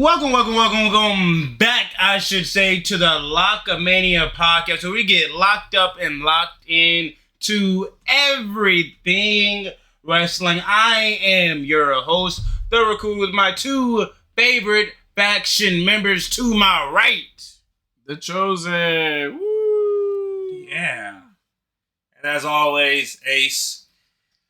Welcome back, I should say, to the Loc-A-Mania podcast, where we get locked up and locked in to everything wrestling. I am your host, the Recruit, with my two favorite faction members to my right. The Chosen. Woo! Yeah. And as always, Ace.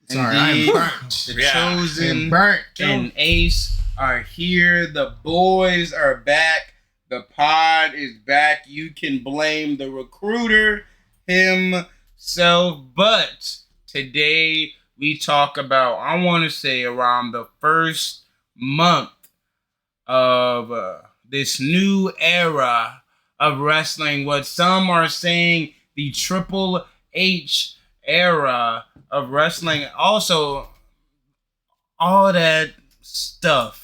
Sorry, I'm burnt. The Chosen burnt. and Ace are here. The boys are back. The pod is back. You can blame the recruiter himself. But today we talk about, I want to say, around the first month of this new era of wrestling. What some are saying the Triple H era of wrestling. Also, all that stuff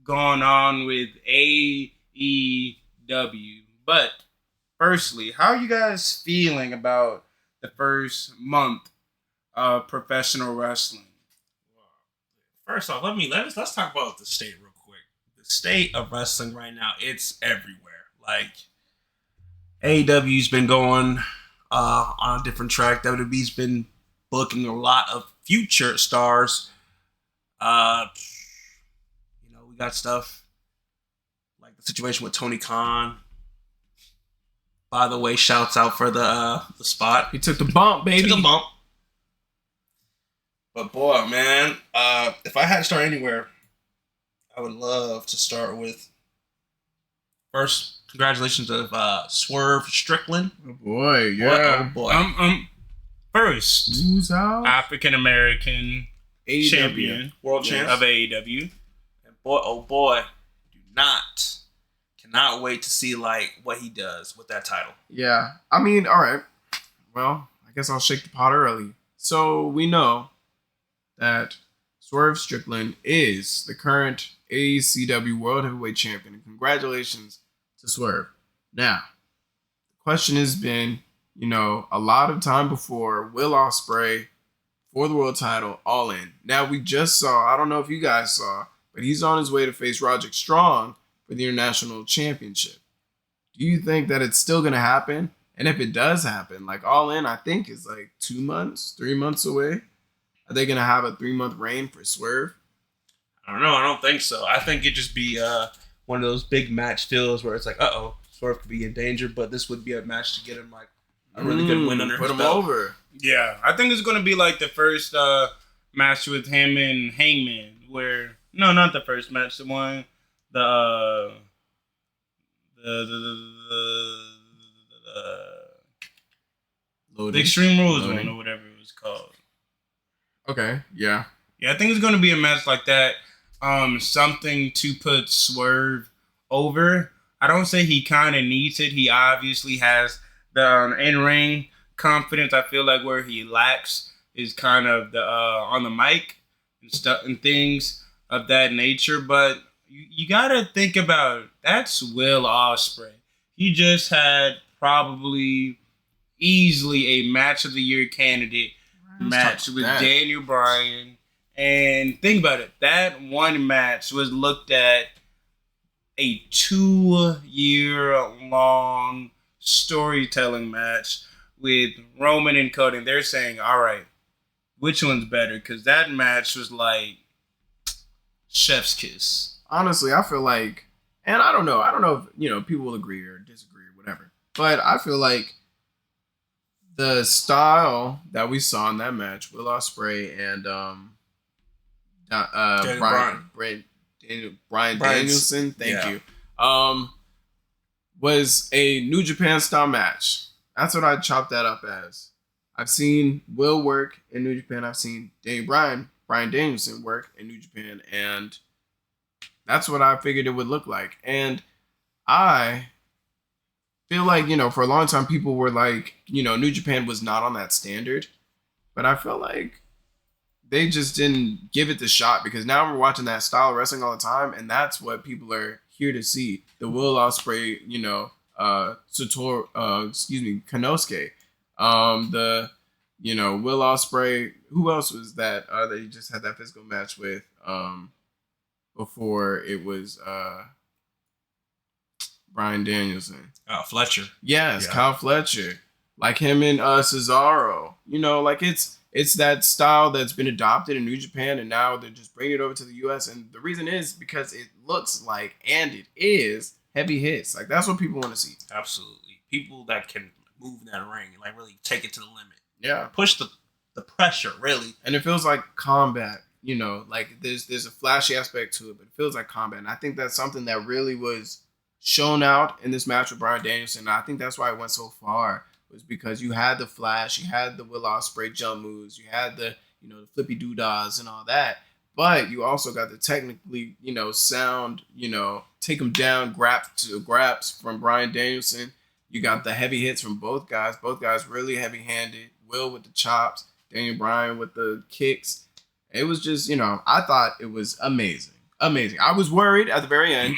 going on with AEW. But firstly, how are you guys feeling about the first month of professional wrestling? First off, let's talk about the state real quick. The state of wrestling right now, it's everywhere. Like, AEW's been going on a different track. WWE's been booking a lot of future stars. We got stuff like the situation with Tony Khan. By the way, shouts out for the spot. He took the bump, baby. Took a bump. But boy, man, if I had to start anywhere, I would love to start with first. Congratulations of Swerve Strickland. Oh boy, yeah. Oh boy. First, Who's out? African American champion World champ of AEW. And boy, cannot wait to see like what he does with that title. Yeah. I mean, all right. Well, I guess I'll shake the pot early. So we know that Swerve Strickland is the current AEW World Heavyweight Champion. And congratulations to Swerve. Now, the question has been, a lot of time before Will Ospreay for the world title, All In. Now, we just saw, I don't know if you guys saw, but he's on his way to face Roderick Strong for the International Championship. Do you think that it's still going to happen? And if it does happen, like All In, I think is like 3 months away. Are they going to have a 3-month reign for Swerve? I don't know. I don't think so. I think it'd just be one of those big match feels where it's like, Swerve could be in danger, but this would be a match to get him like a really good win under his belt. Put him over. Yeah, I think it's going to be like the first match with him and Hangman, where not the first match, the one the Extreme Rules one or whatever it was called. Okay, yeah. Yeah, I think it's going to be a match like that. Something to put Swerve over. I don't say he kind of needs it. He obviously has the in-ring confidence. I feel like where he lacks is kind of the on the mic and stuff and things of that nature. But you got to think about, that's Will Ospreay. He just had probably easily a match of the year candidate match with Daniel Bryan. And think about it. That one match was looked at a 2-year-long storytelling match with Roman and Cody. And they're saying, all right, which one's better? Because that match was like chef's kiss. Honestly, I feel like, and I don't know if, people will agree or disagree or whatever, but I feel like the style that we saw in that match, Will Ospreay and Bryan Danielson, thank you, was a New Japan style match. That's what I chopped that up as. I've seen Will work in New Japan. I've seen Bryan Danielson work in New Japan, and that's what I figured it would look like. And I feel like, for a long time people were like, New Japan was not on that standard, but I feel like they just didn't give it the shot, because now we're watching that style of wrestling all the time, and that's what people are here to see. The Will Ospreay, Konosuke, the Will Ospreay. Who else was that? That he just had that physical match with before it was Bryan Danielson. Fletcher. Yes, Yeah. Kyle Fletcher. Like him and Cesaro. You know, like it's that style that's been adopted in New Japan, and now they're just bringing it over to the US. And the reason is because it looks like, and it is, heavy hits. Like that's what people want to see. Absolutely. People that can move in that ring and like really take it to the limit. Yeah. Push the pressure, really. And it feels like combat, you know, like there's a flashy aspect to it, but it feels like combat. And I think that's something that really was shown out in this match with Bryan Danielson. And I think that's why it went so far, was because you had the flash, you had the Will Ospreay jump moves, you had the, you know, the flippy doodahs and all that. But you also got the technically, you know, sound, you know, take them down, grabs from Bryan Danielson. You got the heavy hits from both guys. Both guys really heavy-handed. Will with the chops, Daniel Bryan with the kicks. It was just, you know, I thought it was amazing. Amazing. I was worried at the very end,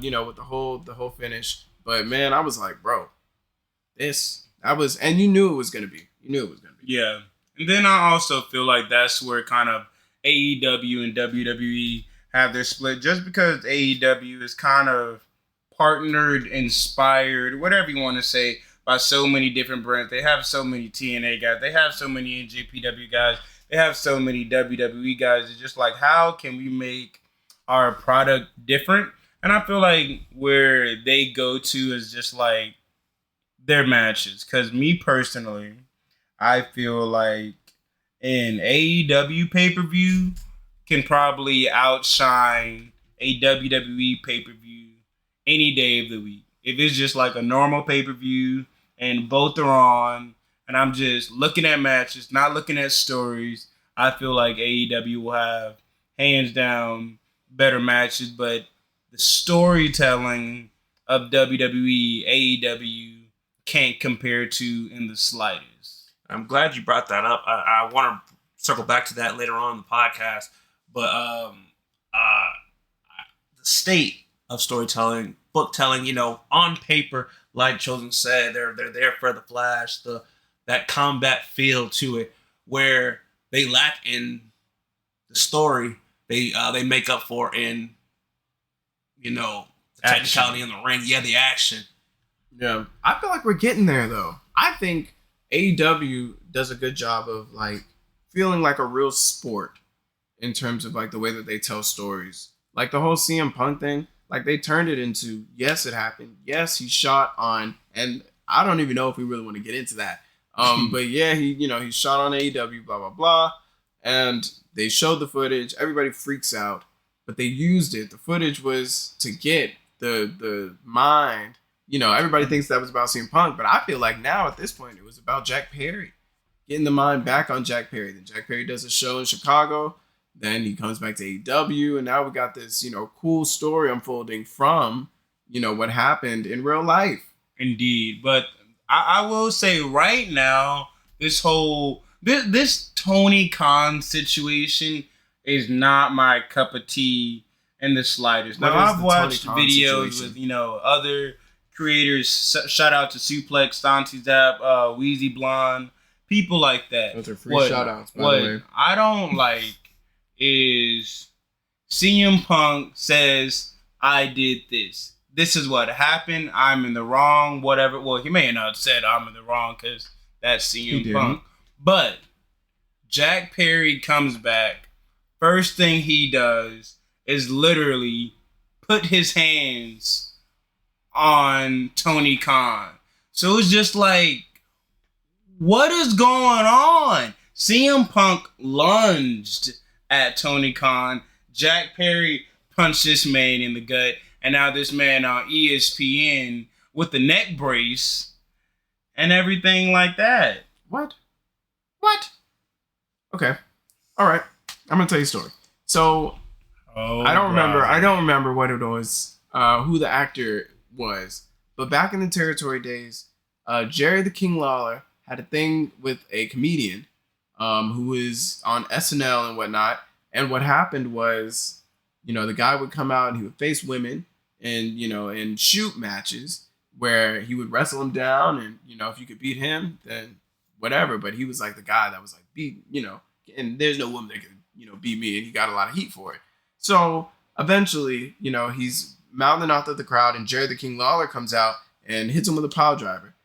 you know, with the whole finish. But man, I was like, bro, and you knew it was gonna be. Yeah. And then I also feel like that's where kind of AEW and WWE have their split, just because AEW is kind of partnered, inspired, whatever you want to say, by so many different brands. They have so many TNA guys. They have so many NJPW guys. They have so many WWE guys. It's just like, how can we make our product different? And I feel like where they go to is just like their matches. Because me personally, I feel like an AEW pay-per-view can probably outshine a WWE pay-per-view any day of the week. If it's just like a normal pay-per-view and both are on and I'm just looking at matches, not looking at stories, I feel like AEW will have hands down better matches, but the storytelling of WWE, AEW can't compare to in the slightest. I'm glad you brought that up. I want to circle back to that later on in the podcast, but the state of storytelling, book telling, you know, on paper, like Chosen said, they're there for the flash, that combat feel to it, where they lack in the story, they make up for in, you know, the technicality in the ring. Yeah, the action. Yeah, I feel like we're getting there though. I think AEW does a good job of like feeling like a real sport in terms of like the way that they tell stories. Like the whole CM Punk thing, like they turned it into, yes, it happened. Yes, he shot on, and I don't even know if we really want to get into that. But yeah, he shot on AEW, blah, blah, blah. And they showed the footage. Everybody freaks out, but they used it. The footage was to get the mind. You know, everybody thinks that was about CM Punk, but I feel like now at this point, it was about Jack Perry. Getting the mind back on Jack Perry. Then Jack Perry does a show in Chicago. Then he comes back to AEW, and now we got this, you know, cool story unfolding from, you know, what happened in real life. Indeed, but I will say right now, this Tony Khan situation is not my cup of tea in the slightest. Now I've watched videos with, you know, other creators. Shout out to Suplex, Stonty Zap, Wheezy Blonde, people like that. Those are free shout outs, by the way. I don't like is CM Punk says, I did this. This is what happened. I'm in the wrong, whatever. Well, he may not have said I'm in the wrong because that's CM Punk. But Jack Perry comes back. First thing he does is literally put his hands on Tony Khan. So it's just like, what is going on? CM Punk lunged at Tony Khan. Jack Perry punched this man in the gut. And now this man on ESPN with the neck brace and everything like that. What? Okay. All right. I'm going to tell you a story. So I don't remember what it was, who the actor was. But back in the territory days, Jerry the King Lawler had a thing with a comedian who was on SNL and whatnot. And what happened was, you know, the guy would come out and he would face women and, you know, in shoot matches where he would wrestle them down. And, you know, if you could beat him, then whatever. But he was like the guy that was like, beat, you know, and there's no woman that could, you know, beat me. And he got a lot of heat for it. So eventually, you know, he's mouthing off at the crowd, and Jerry the King Lawler comes out and hits him with a pile driver.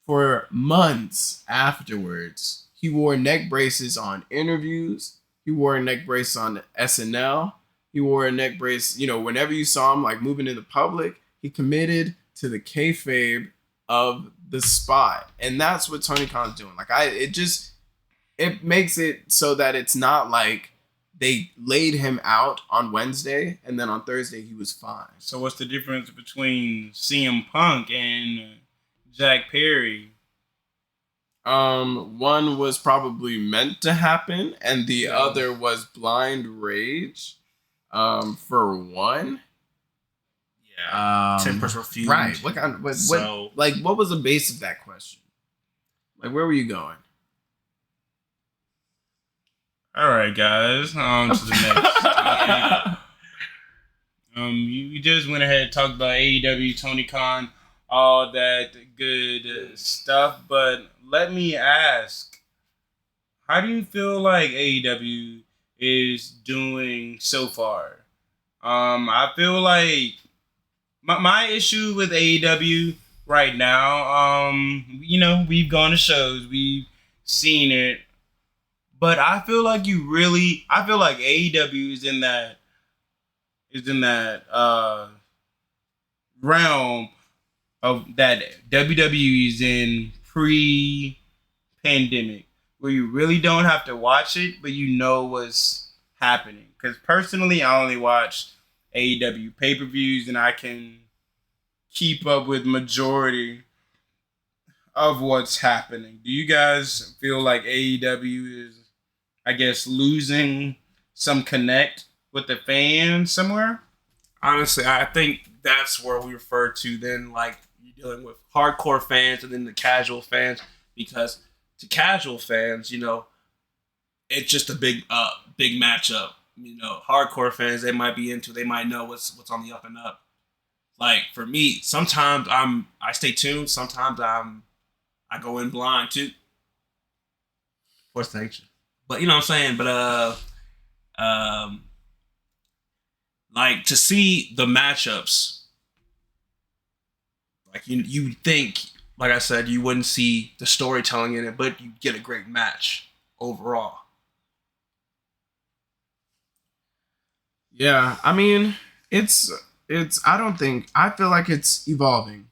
For months afterwards, he wore neck braces on interviews. He wore a neck brace on SNL. He wore a neck brace, whenever you saw him like moving in the public, he committed to the kayfabe of the spot. And that's what Tony Khan's doing. Like it makes it so that it's not like they laid him out on Wednesday and then on Thursday he was fine. So what's the difference between CM Punk and Jack Perry? One was probably meant to happen, and the other was blind rage. For one. Yeah. Tempers were fueled. Right. What was the base of that question? Like, where were you going? All right, guys. On to the next topic. You just went ahead and talked about AEW, Tony Khan, all that good stuff. But let me ask, how do you feel like AEW is doing so far? I feel like my issue with AEW right now, we've gone to shows, we've seen it, but I feel like AEW is in that realm of that WWE is in pre-pandemic, where you really don't have to watch it, but you know what's happening. Because personally, I only watch AEW pay-per-views, and I can keep up with majority of what's happening. Do you guys feel like AEW is, I guess, losing some connect with the fans somewhere? Honestly, I think that's where we refer to then, like, you're dealing with hardcore fans and then the casual fans, because to casual fans, it's just a big matchup. Hardcore fans, they might know what's on the up and up. Like for me, sometimes I stay tuned. Sometimes I go in blind too. What's the nature? But you know what I'm saying. But like to see the matchups, like you think, like I said, you wouldn't see the storytelling in it, but you get a great match overall. Yeah, I mean, I feel like it's evolving.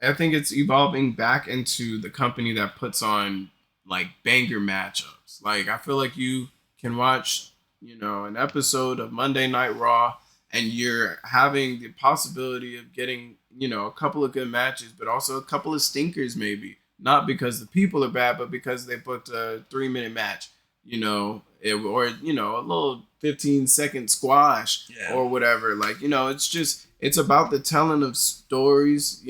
I think it's evolving back into the company that puts on like banger matchups. Like I feel like you can watch, an episode of Monday Night Raw and you're having the possibility of getting, a couple of good matches, but also a couple of stinkers maybe. Not because the people are bad, but because they booked a 3-minute match, or a little 15-second squash or whatever. Like, it's about the telling of stories,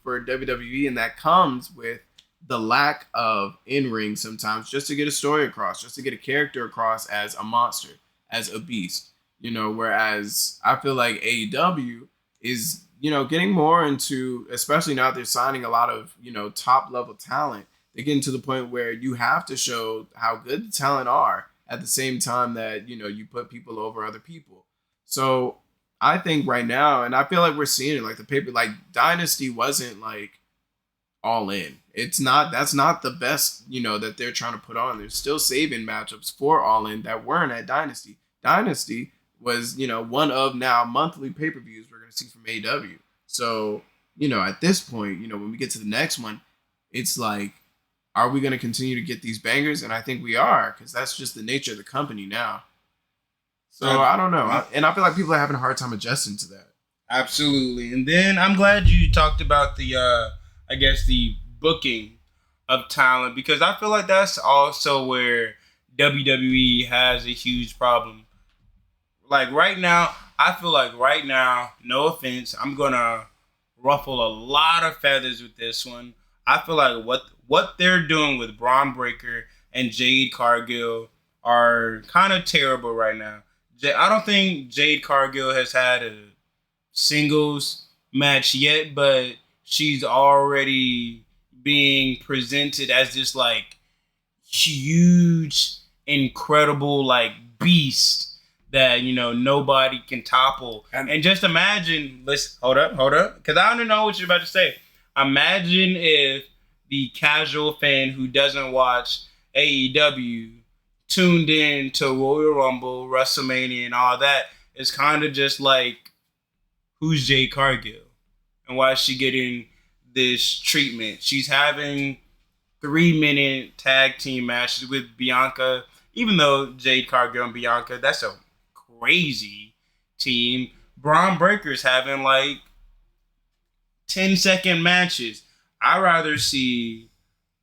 for WWE, and that comes with the lack of in-ring sometimes just to get a story across, just to get a character across as a monster, as a beast, whereas I feel like AEW is, getting more into, especially now they're signing a lot of, top level talent. They're getting to the point where you have to show how good the talent are at the same time that, you put people over other people. So I think right now, and I feel like we're seeing it, like the paper, like Dynasty wasn't like all in. That's not the best, that they're trying to put on. They're still saving matchups for All In that weren't at Dynasty. Dynasty was, one of now monthly pay-per-views we're going to see from AEW. So, at this point, when we get to the next one, it's like, are we going to continue to get these bangers? And I think we are, because that's just the nature of the company now. So I don't know. And I feel like people are having a hard time adjusting to that. Absolutely. And then I'm glad you talked about the, the booking of talent, because I feel like that's also where WWE has a huge problem. Like right now, I feel like right now, no offense, I'm going to ruffle a lot of feathers with this one. I feel like what they're doing with Braun Breaker and Jade Cargill are kind of terrible right now. I don't think Jade Cargill has had a singles match yet, but she's already being presented as this like huge, incredible like beast that nobody can topple. And just imagine, let's hold up, because I don't know what you're about to say. Imagine if the casual fan who doesn't watch AEW tuned in to Royal Rumble, WrestleMania, and all that. It's kind of just like, who's Jade Cargill? And why is she getting this treatment? She's having 3-minute tag team matches with Bianca. Even though Jade Cargill and Bianca, that's a crazy team. Braun Breaker's having like 10-second matches. I'd rather see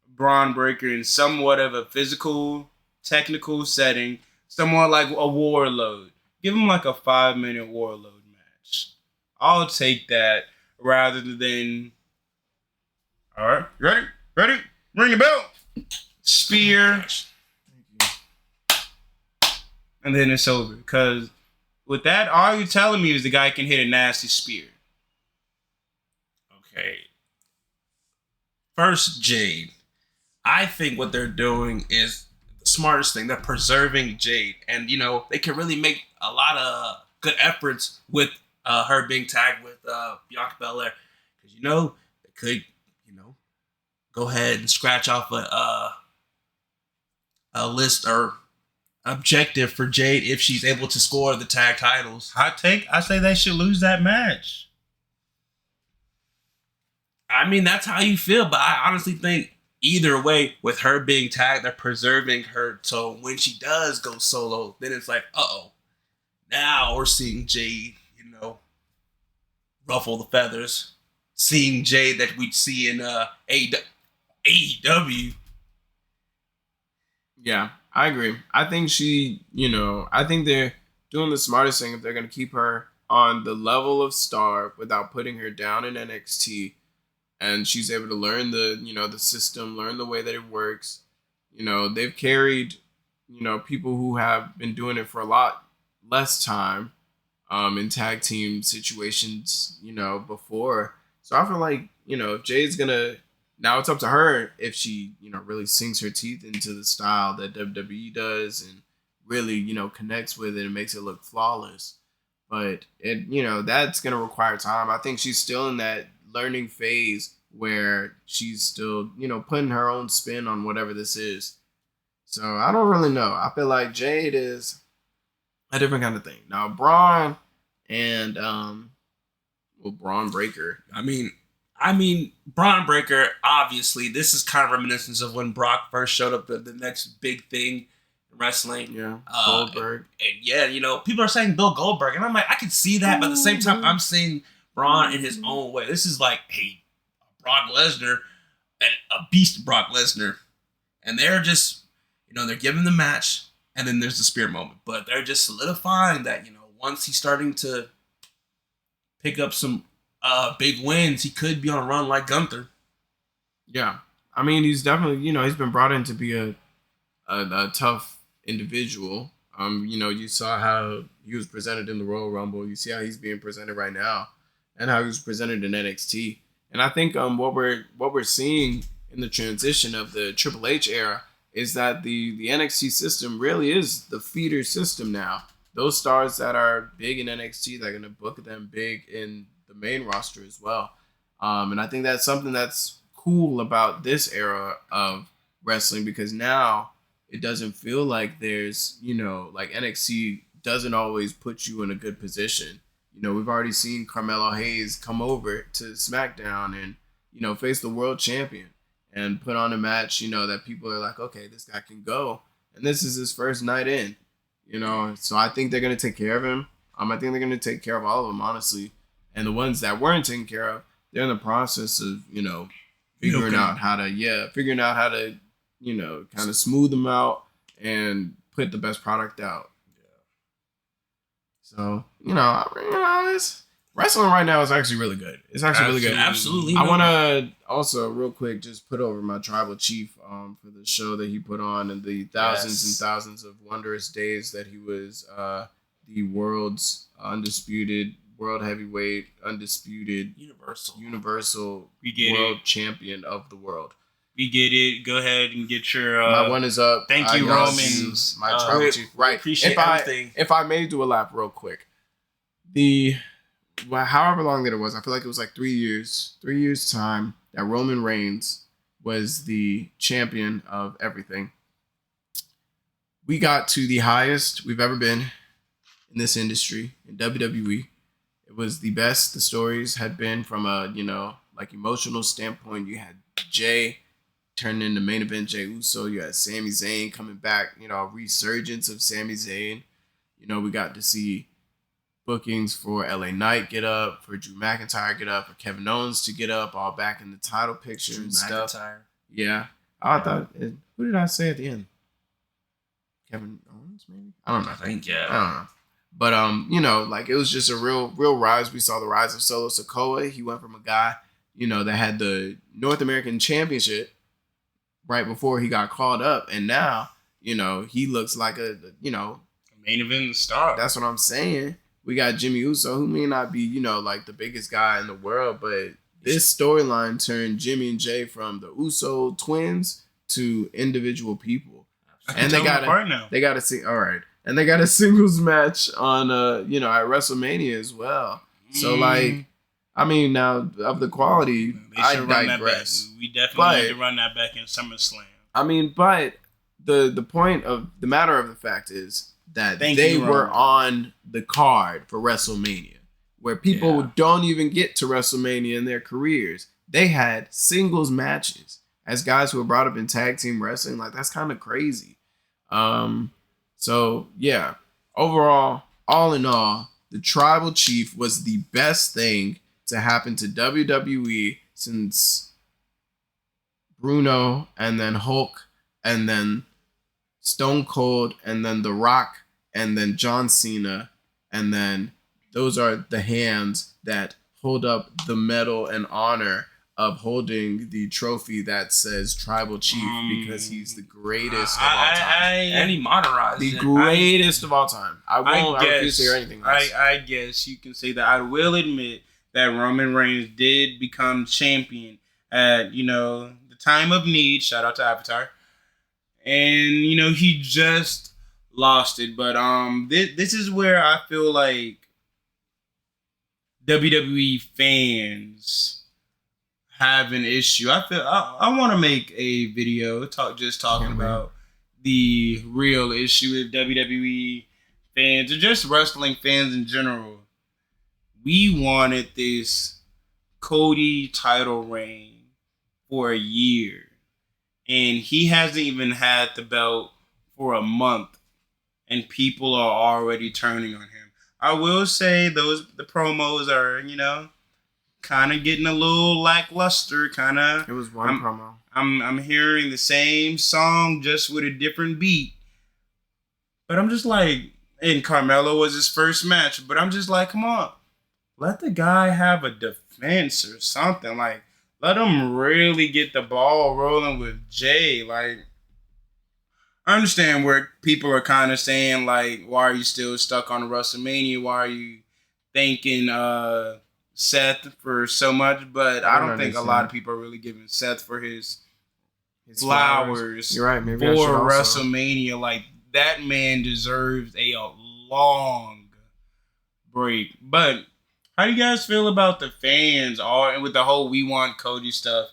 Braun Breaker in somewhat of a physical, technical setting, somewhat like a Warlord. Give him like a 5-minute Warlord match. I'll take that rather than. All right, ready? Ring the bell. Spear. And then it's over. Because with that, all you're telling me is the guy can hit a nasty spear. Okay. First, Jade. I think what they're doing is the smartest thing. They're preserving Jade. And, they can really make a lot of good efforts with her being tagged with Bianca Belair. Because, they could, go ahead and scratch off a list or objective for Jade if she's able to score the tag titles. Hot take, I say they should lose that match. I mean, that's how you feel, but I honestly think either way, with her being tagged, they're preserving her. So when she does go solo, then it's like, now we're seeing Jade, ruffle the feathers. Seeing Jade that we'd see in AEW. Yeah, I agree. I think I think they're doing the smartest thing if they're going to keep her on the level of star without putting her down in NXT. And she's able to learn the system, learn the way that it works. They've carried, people who have been doing it for a lot less time in tag team situations, before. So I feel like, if Jade's going to, now it's up to her if she, really sinks her teeth into the style that WWE does and really, connects with it and makes it look flawless. But that's going to require time. I think she's still in that learning phase where she's still, putting her own spin on whatever this is. So I don't really know. I feel like Jade is a different kind of thing. Now Braun and Braun Breaker. I mean, Braun Breaker, obviously, this is kind of reminiscent of when Brock first showed up, the next big thing in wrestling. Yeah, Goldberg. And people are saying Bill Goldberg, and I'm like, I can see that, but at the same time, I'm seeing Braun in his own way. This is like, hey, Brock Lesnar, and a beast Brock Lesnar. And they're just, they're giving the match, and then there's the spear moment. But they're just solidifying that, once he's starting to pick up some big wins, he could be on a run like Gunther. Yeah. I mean, he's definitely, he's been brought in to be a tough individual. You saw how he was presented in the Royal Rumble. You see how he's being presented right now and how he was presented in NXT. And I think what we're seeing in the transition of the Triple H era is that the NXT system really is the feeder system now. Those stars that are big in NXT, they're going to book them big in the main roster as well. And I think that's something that's cool about this era of wrestling, because now it doesn't feel like there's, like NXT doesn't always put you in a good position. We've already seen Carmelo Hayes come over to SmackDown and, face the world champion and put on a match, that people are like, okay, this guy can go. And this is his first night in, So I think they're going to take care of him. I think they're going to take care of all of them, honestly. And the ones that weren't taken care of, they're in the process of, figuring out how to, kind of smooth them out and put the best product out. So, it's wrestling right now is actually really good. It's actually really good. Absolutely. I want to also real quick just put over my tribal chief for the show that he put on and the thousands and thousands of wondrous days that he was the world's undisputed world heavyweight undisputed universal world champion of the world. We get it. Go ahead and get your. My one is up. Thank you, y'all Roman. see my tribal chief. Right. Appreciate everything. If I may do a lap real quick, however long that it was, I feel like it was like 3 years. 3 years time that Roman Reigns was the champion of everything. We got to the highest we've ever been in this industry in WWE. It was the best the stories had been from a like emotional standpoint. You had Jay turning into main event Jey Uso. You had Sami Zayn coming back. A resurgence of Sami Zayn. We got to see bookings for LA Knight get up, for Drew McIntyre get up, for Kevin Owens to get up, all back in the title picture Drew and stuff. McIntyre. Yeah, I thought. Who did I say at the end? Kevin Owens, maybe. I don't know. I think I don't know. But like it was just a real rise. We saw the rise of Solo Sikoa. He went from a guy, that had the North American Championship right before he got called up, and now, he looks like a main event star. That's what I'm saying. We got Jimmy Uso, who may not be, like the biggest guy in the world, but this storyline turned Jimmy and Jay from the Uso twins to individual people. And they got to see. All right. And they got a singles match on at WrestleMania as well. So like, I mean, now of the quality, I digress. We definitely need to run that back in SummerSlam. I mean, but the point of the matter of the fact is that they were on the card for WrestleMania, where people don't even get to WrestleMania in their careers. They had singles matches as guys who were brought up in tag team wrestling. Like, that's kind of crazy. So yeah, overall, all in all, the Tribal Chief was the best thing to happen to WWE since Bruno, and then Hulk, and then Stone Cold, and then The Rock, and then John Cena, and then those are the hands that hold up the medal and honor of holding the trophy that says Tribal Chief, because he's the greatest of all time. And he modernized the greatest of all time. I refuse to hear anything else. I guess you can say that. I will admit that Roman Reigns did become champion at, the time of need. Shout out to Avatar. And, he just lost it. But this is where I feel like WWE fans have an issue. I want to make a video talking about the real issue with WWE fans, or just wrestling fans in general. We wanted this Cody title reign for a year, and he hasn't even had the belt for a month, and people are already turning on him. I will say the promos are, kind of getting a little lackluster. It was one promo. I'm hearing the same song just with a different beat. But I'm just like, and Carmelo was his first match, but I'm just like, come on, let the guy have a defense or something. Like, let him really get the ball rolling with Jay. Like, I understand where people are kind of saying, like, why are you still stuck on WrestleMania? Why are you thanking Seth for so much? But I don't think a lot of people are really giving Seth for his flowers. You're right. Maybe for WrestleMania. Like, that man deserves a long break. But how do you guys feel about the fans? And with the whole "We Want Cody" stuff,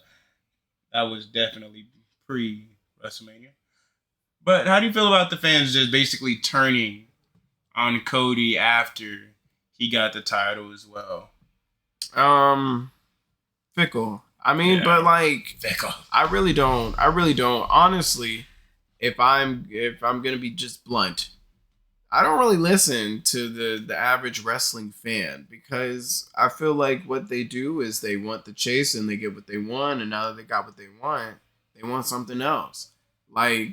that was definitely pre-WrestleMania. But how do you feel about the fans just basically turning on Cody after he got the title as well? Fickle. I mean, but like, fickle. I really don't. Honestly, if I'm gonna be just blunt, I don't really listen to the average wrestling fan, because I feel like what they do is they want the chase and they get what they want, and now that they got what they want something else. Like,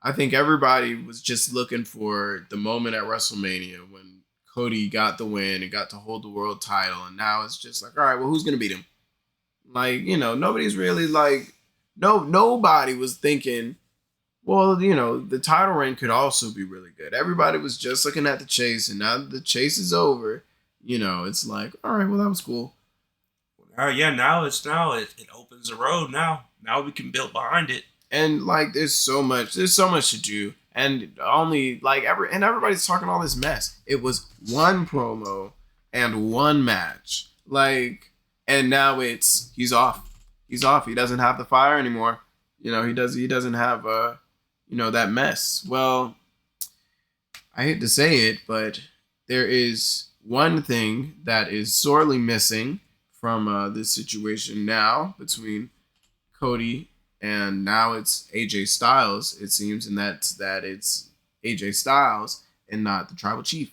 I think everybody was just looking for the moment at WrestleMania when Cody got the win and got to hold the world title, and now it's just like, all right, well, who's gonna beat him? Like, nobody's really like, nobody was thinking, well, the title reign could also be really good. Everybody was just looking at the chase, and now that the chase is over, it's like, all right, well, that was cool. Yeah, now it opens the road now. now we can build behind it. And like, there's so much to do, and only like everybody's talking all this mess. It was one promo and one match, like, and now he's off. He doesn't have the fire anymore. He doesn't have that mess. Well, I hate to say it, but there is one thing that is sorely missing from this situation now between Cody and now it's AJ Styles, it seems, and that it's AJ Styles and not the Tribal Chief.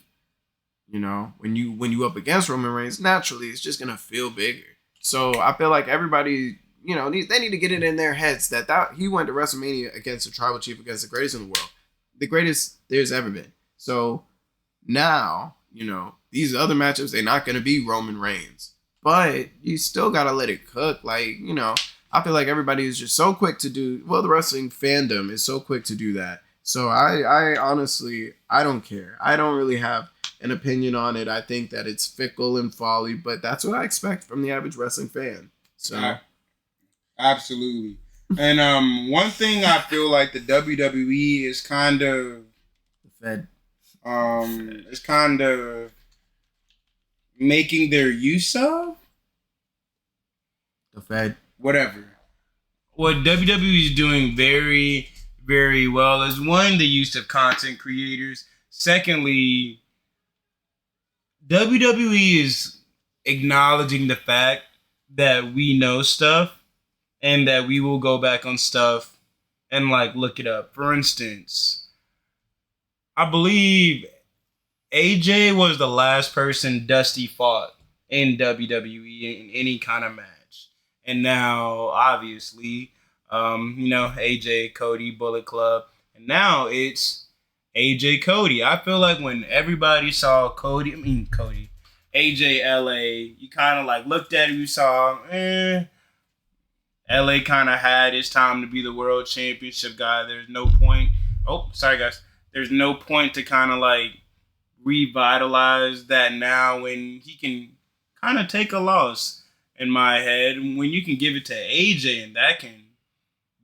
When you up against Roman Reigns, naturally it's just gonna feel bigger. So I feel like everybody, they need to get it in their heads that he went to WrestleMania against the Tribal Chief, against the greatest in the world, the greatest there's ever been. So now, these other matchups, they're not gonna be Roman Reigns, but you still gotta let it cook. Like, I feel like everybody is just so quick to do. Well, the wrestling fandom is so quick to do that. So I honestly, I don't care. I don't really have an opinion on it. I think that it's fickle and folly, but that's what I expect from the average wrestling fan. So, absolutely. And one thing I feel like the WWE is kind of Fed. Is kind of making their use of the Fed. Whatever. What WWE is doing very, very well is, one, the use of content creators. Secondly, WWE is acknowledging the fact that we know stuff and that we will go back on stuff and look it up. For instance, I believe AJ was the last person Dusty fought in WWE in any kind of match. And now, obviously, AJ, Cody, Bullet Club. And now it's AJ, Cody. I feel like when everybody saw Cody, AJ, LA, you kind of looked at it, you saw, LA kind of had his time to be the world championship guy. There's no point. Oh, sorry, guys. There's no point to kind of revitalize that now when he can kind of take a loss. In my head, when you can give it to AJ, and that can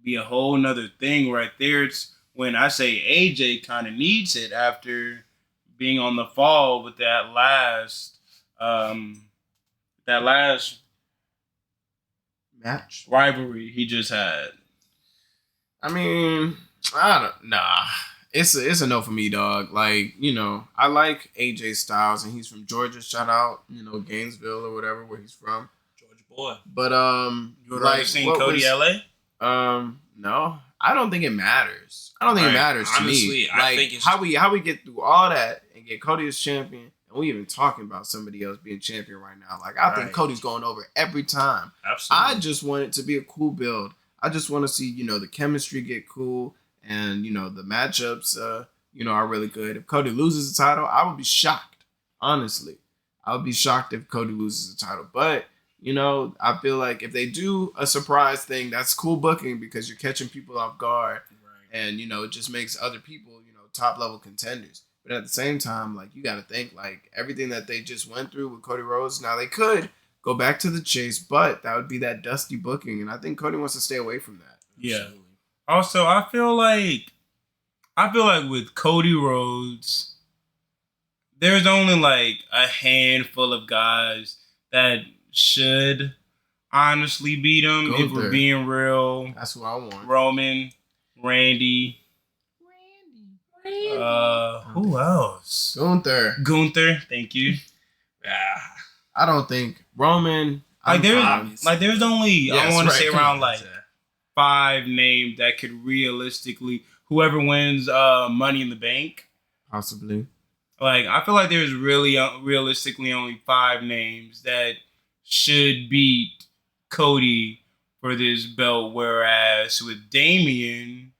be a whole nother thing right there. It's when I say AJ kind of needs it after being on the fall with that last match rivalry he just had. I mean, It's a no for me, dog. I like AJ Styles, and he's from Georgia. Shout out, Gainesville or whatever where he's from. Boy. But you would like seen Cody LA? No, I don't think it matters. I don't think it matters to me. I think it's how we get through all that and get Cody as champion, and we even talking about somebody else being champion right now. I think Cody's going over every time. Absolutely. I just want it to be a cool build. I just want to see the chemistry get cool, and the matchups are really good. If Cody loses the title, I would be shocked. Honestly, I would be shocked if Cody loses the title, but. I feel like if they do a surprise thing, that's cool booking because you're catching people off guard. Right. And, it just makes other people, top level contenders. But at the same time, you got to think, everything that they just went through with Cody Rhodes, now they could go back to the chase, but that would be that dusty booking. And I think Cody wants to stay away from that. Yeah. Absolutely. Also, I feel like with Cody Rhodes, there's only a handful of guys that should honestly beat him. If we're being real. That's what I want. Roman, Randy. Who else? Gunther. Thank you. Yeah. I don't think Roman. There's only I want to say around 5 names that could realistically, whoever wins Money in the Bank, possibly. I feel like there's really realistically only 5 names that should beat Cody for this belt, whereas with Damian,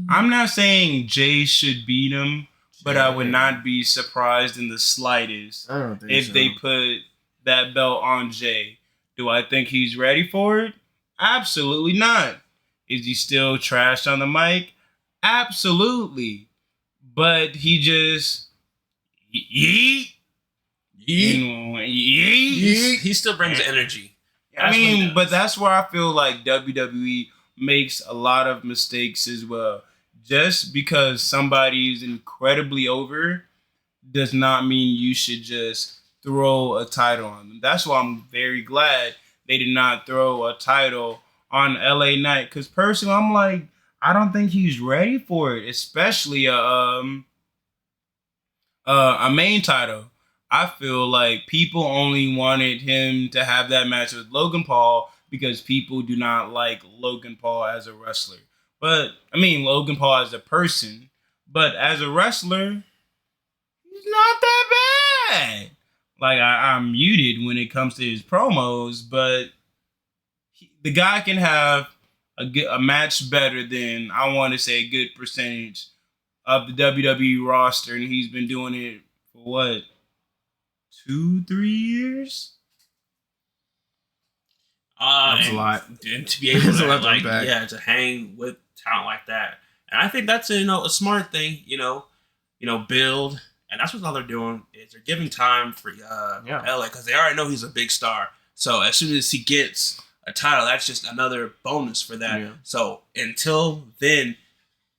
I'm not saying Jay should beat him, but I would not be surprised in the slightest if they put that belt on Jay. Do I think he's ready for it? Absolutely not. Is he still trashed on the mic? Absolutely. But he just He still brings energy. I mean, but that's where I feel like WWE makes a lot of mistakes as well. Just because somebody is incredibly over does not mean you should just throw a title on them. That's why I'm very glad they did not throw a title on LA Knight. Because personally, I'm like, I don't think he's ready for it, especially a main title. I feel like people only wanted him to have that match with Logan Paul because people do not like Logan Paul as a wrestler. But I mean Logan Paul as a person, but as a wrestler, he's not that bad. Like I'm muted when it comes to his promos, but the guy can have a match better than I want to say a good percentage of the WWE roster, and he's been doing it for what 2-3 years. That's a lot. And to be able to to hang with talent like that, and I think that's a smart thing. Build, and that's what all they're doing is they're giving time for LA because they already know he's a big star. So as soon as he gets a title, that's just another bonus for that. Yeah. So until then,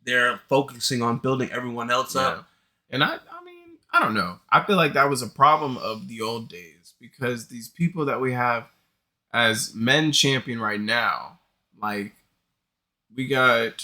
they're focusing on building everyone else up. And I mean, I don't know. I feel like that was a problem of the old days because these people that we have as men champion right now, like we got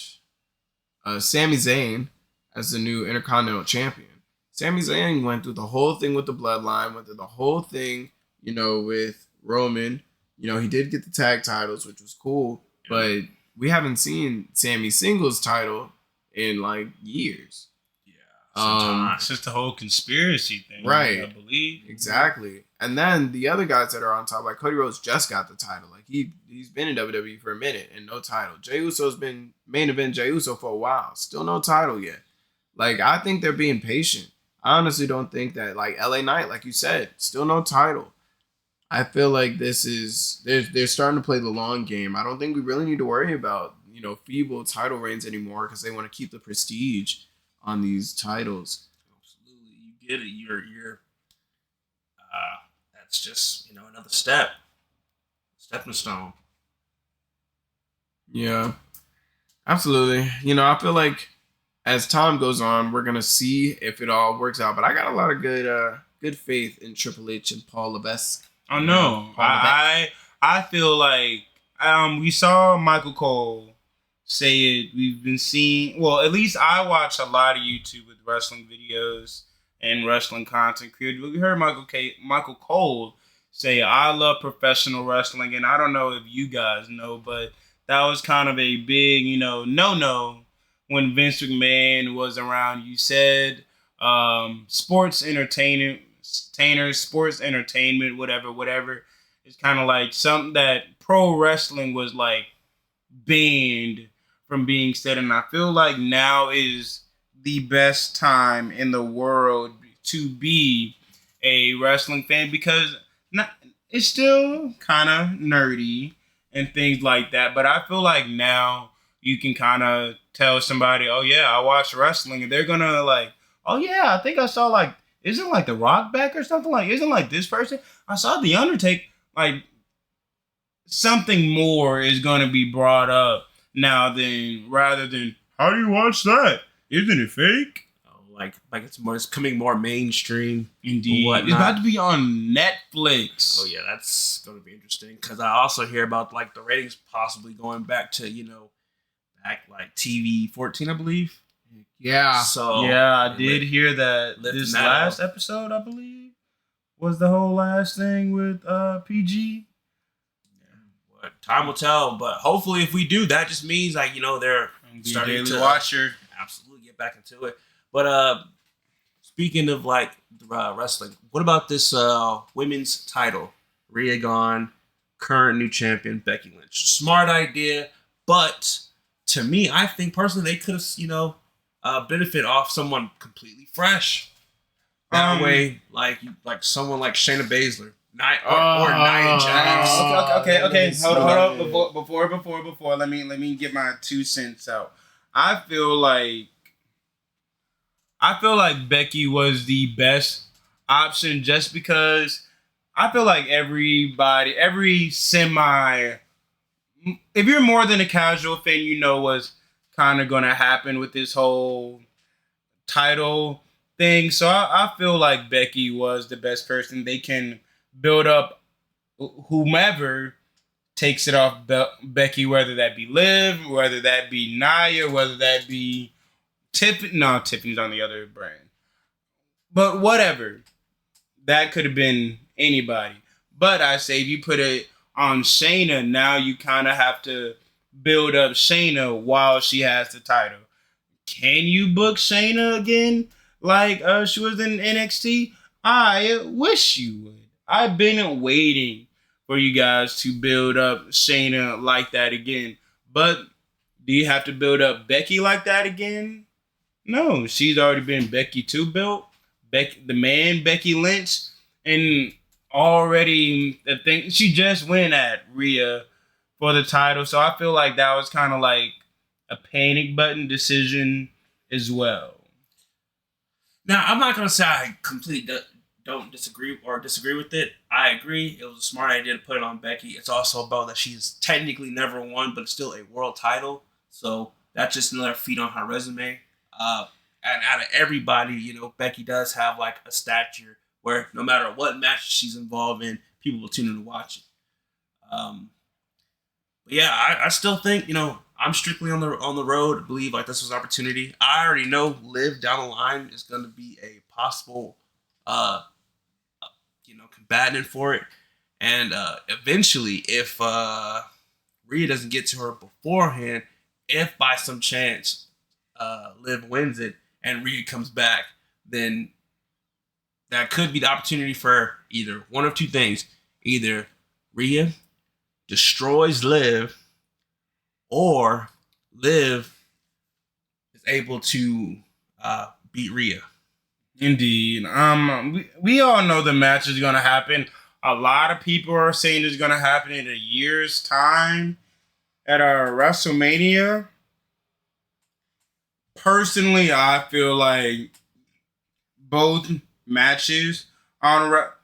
Sami Zayn as the new Intercontinental Champion. Sami Zayn went through the whole thing with the Bloodline, went through the whole thing, with Roman. He did get the tag titles, which was cool, but we haven't seen Sami singles title in like years. It's just the whole conspiracy thing, right? I believe exactly. And then the other guys that are on top, like Cody Rhodes, just got the title. Like he's been in WWE for a minute and no title. Jey Uso's been main event Jey Uso for a while, still no title yet. Like I think they're being patient. I honestly don't think that like LA Knight, like you said, still no title. I feel like this is they're starting to play the long game. I don't think we really need to worry about feeble title reigns anymore because they want to keep the prestige on these titles. Absolutely, you get it. You're that's just another stepping stone. Yeah, absolutely. I feel like as time goes on, we're gonna see if it all works out. But I got a lot of good faith in Triple H and Paul Levesque. Oh no, I feel like we saw Michael Cole say it. We've been seeing, well, at least I watch a lot of YouTube with wrestling videos and wrestling content creators. We heard Michael Cole say, "I love professional wrestling," and I don't know if you guys know, but that was kind of a big, no when Vince McMahon was around. You said sports entertainment, whatever. It's kind of like something that pro wrestling was like banned from being said, and I feel like now is the best time in the world to be a wrestling fan because it's still kind of nerdy and things like that, but I feel like now you can kind of tell somebody, "Oh yeah, I watch wrestling," and they're gonna like, "Oh yeah, I think I saw like, isn't like The Rock back or something, like isn't like this person? I saw The Undertaker." Like something more is gonna be brought up now rather than how do you watch that? Isn't it fake? Like it's coming more mainstream. Indeed, it's about to be on Netflix. Oh yeah, that's going to be interesting because I also hear about like the ratings possibly going back to back like TV 14, I believe. Yeah. So yeah, I did hear that this last episode, I believe, was the whole last thing with PG. Time will tell, but hopefully if we do, that just means like they're starting to watcher. Absolutely get back into it. But speaking of like wrestling, what about this women's title? Rhea gone, current new champion Becky Lynch. Smart idea, but to me, I think personally they could have benefit off someone completely fresh. That way, like someone like Shayna Baszler. Or Nia Jax. Okay. Hold up. Before, let me get my 2 cents out. I feel like Becky was the best option just because I feel like every semi, if you're more than a casual fan, you know what's kind of going to happen with this whole title thing. So I feel like Becky was the best person. They can build up whomever takes it off Becky, whether that be Liv, whether that be Nia, whether that be Tiffany. No, Tiffany's on the other brand. But whatever. That could have been anybody. But I say if you put it on Shayna, now you kind of have to build up Shayna while she has the title. Can you book Shayna again like she was in NXT? I wish you would. I've been waiting for you guys to build up Shayna like that again. But do you have to build up Becky like that again? No, she's already been Becky 2 built. The man, Becky Lynch, and already the thing, she just went at Rhea for the title. So I feel like that was kind of like a panic button decision as well. Now, I'm not going to say I completely don't disagree with it. I agree. It was a smart idea to put it on Becky. It's also about that she's technically never won, but it's still a world title. So that's just another feat on her resume. And out of everybody, you know, Becky does have like a stature where no matter what match she's involved in, people will tune in to watch it. But yeah, I still think, you know, I'm strictly on the road. I believe like this was an opportunity. I already know Liv down the line is going to be a possible, combatant for it. And eventually, if Rhea doesn't get to her beforehand, if by some chance Liv wins it and Rhea comes back, then that could be the opportunity for either one of two things. Either Rhea destroys Liv, or Liv is able to beat Rhea. Indeed. We all know the match is gonna happen. A lot of people are saying it's gonna happen in a year's time at WrestleMania. Personally, I feel like both matches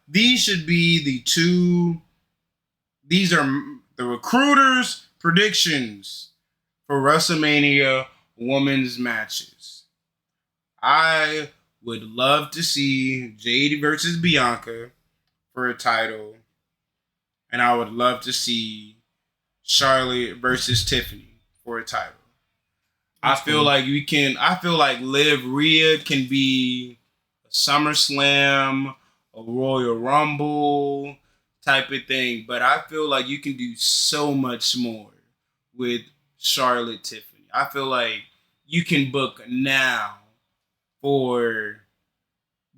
these should be the two. These are the recruiters' predictions for WrestleMania women's matches. I would love to see Jade versus Bianca for a title, and I would love to see Charlotte versus Tiffany for a title. I feel like Liv Rhea can be a SummerSlam, a Royal Rumble type of thing, but I feel like you can do so much more with Charlotte Tiffany. I feel like you can book now for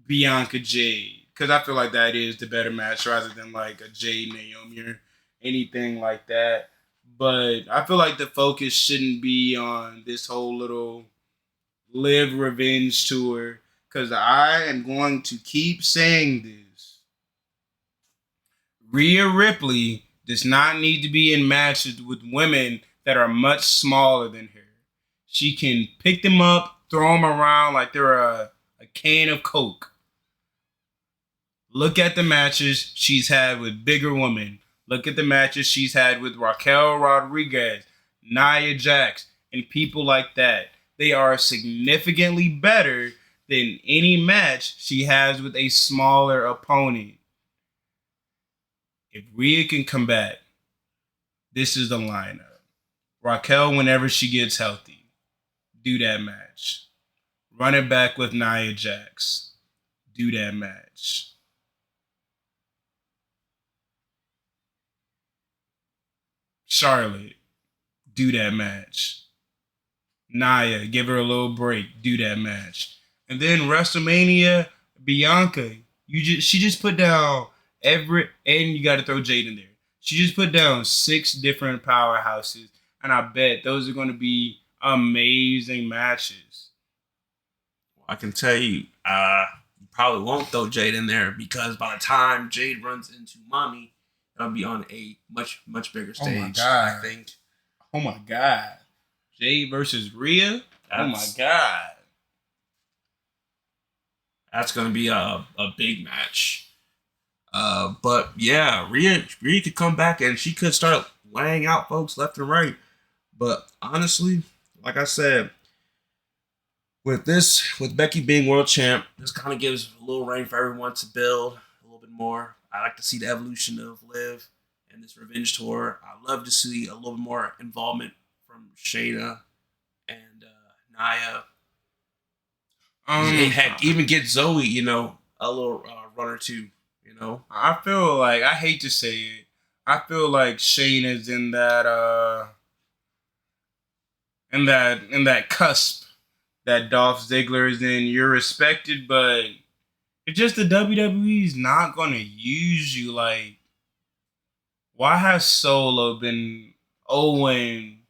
Bianca Jade, because I feel like that is the better match rather than like a Jade Naomi or anything like that. But I feel like the focus shouldn't be on this whole little Live Revenge tour, because I am going to keep saying this. Rhea Ripley does not need to be in matches with women that are much smaller than her. She can pick them up, throw them around like they're a can of Coke. Look at the matches she's had with bigger women. Look at the matches she's had with Raquel Rodriguez, Nia Jax, and people like that. They are significantly better than any match she has with a smaller opponent. If Rhea can come back, this is the lineup. Raquel, whenever she gets healthy, do that match. Run it back with Nia Jax. Do that match. Charlotte, do that match. Nia, give her a little break. Do that match. And then WrestleMania, Bianca, she just put down and you got to throw Jade in there. She just put down 6 different powerhouses, and I bet those are going to be amazing matches. I can tell you, you probably won't throw Jade in there, because by the time Jade runs into Mommy, it'll be on a much, much bigger stage. Oh my God. I think. Oh my God. Jade versus Rhea? Oh my God. That's going to be a big match. But yeah, Rhea could come back and she could start laying out folks left and right. But honestly, like I said, with Becky being world champ, this kind of gives a little reign for everyone to build a little bit more. I like to see the evolution of Liv and this revenge tour. I love to see a little bit more involvement from Shayna and Nia. Heck, even get Zoe, a little run or two. I feel like, I hate to say it, I feel like Shayna's in that cusp that Dolph Ziggler is in. You're respected, but it's just the WWE's not gonna use you. Like, why has Solo been owing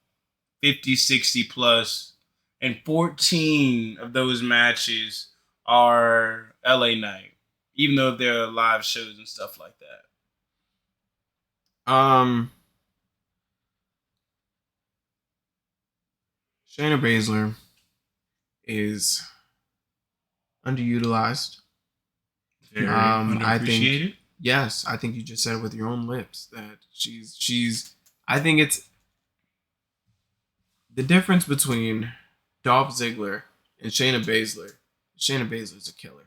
50, 60 plus, and 14 of those matches are LA Night, even though they're live shows and stuff like that? Shayna Baszler is underutilized. Very I underappreciated. think yes, I think you just said it with your own lips that she's. I think it's the difference between Dolph Ziggler and Shayna Baszler. Shayna Baszler's a killer.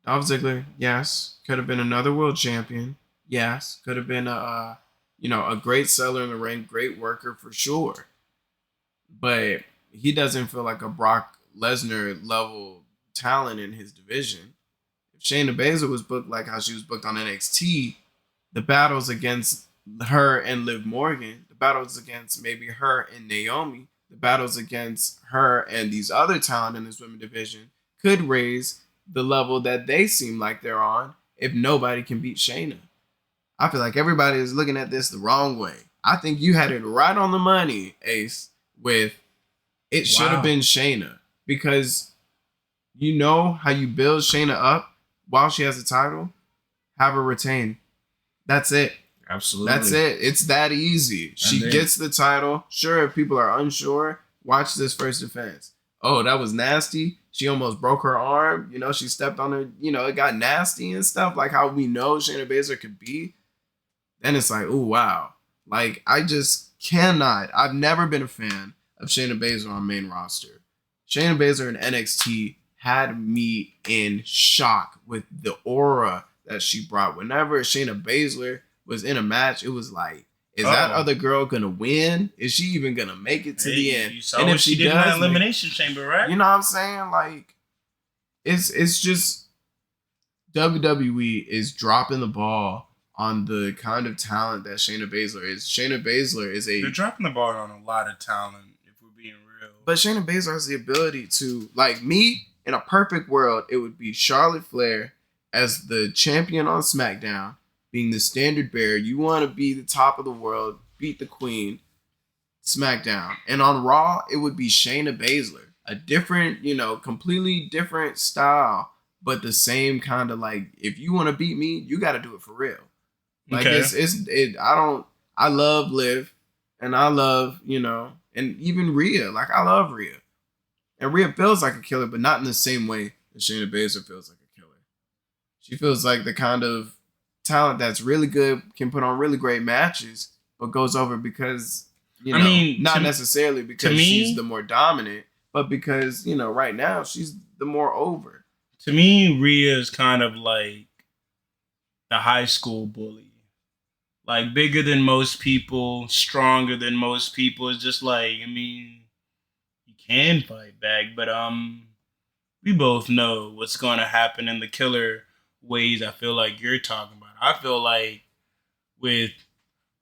Dolph Ziggler, yes, could have been another world champion. Yes, could have been a great seller in the ring, great worker for sure. But he doesn't feel like a Brock Lesnar level talent in his division. If Shayna Baszler was booked like how she was booked on NXT, the battles against her and Liv Morgan, the battles against maybe her and Naomi, the battles against her and these other talent in this women division could raise the level that they seem like they're on if nobody can beat Shayna. I feel like everybody is looking at this the wrong way. I think you had it right on the money, Ace, with it should have been Shayna, because you know how you build Shayna up while she has a title, have her retain. That's it. Absolutely. That's it. It's that easy. She gets the title. Sure, if people are unsure, watch this first defense. Oh, that was nasty. She almost broke her arm. She stepped on her. It got nasty and stuff, like how we know Shayna Baszler could be. Then it's like, oh, wow. Like, I just cannot. I've never been a fan of Shayna Baszler on main roster. Shayna Baszler in NXT had me in shock with the aura that she brought. Whenever Shayna Baszler was in a match, it was like, is that other girl gonna win? Is she even gonna make it to the end? You saw and if she did in that Elimination Chamber, right? You know what I'm saying? Like, it's just WWE is dropping the ball on the kind of talent that Shayna Baszler is. Shayna Baszler is They're dropping the ball on a lot of talent, if we're being real. But Shayna Baszler has the ability to, like, me, in a perfect world, it would be Charlotte Flair as the champion on SmackDown, being the standard bearer. You want to be the top of the world, beat the queen, SmackDown. And on Raw, it would be Shayna Baszler. A different, completely different style, but the same kind of, like, if you want to beat me, you got to do it for real. Like, I love Liv, and I love, and even Rhea. Like, I love Rhea. And Rhea feels like a killer, but not in the same way that Shayna Baszler feels like a killer. She feels like the kind of talent that's really good, can put on really great matches, but goes over because, not necessarily because she's the more dominant, but because, right now she's the more over. To me, Rhea is kind of like the high school bully. Like, bigger than most people, stronger than most people. It's just like, you can fight back, but we both know what's going to happen in the killer ways I feel like you're talking about. I feel like with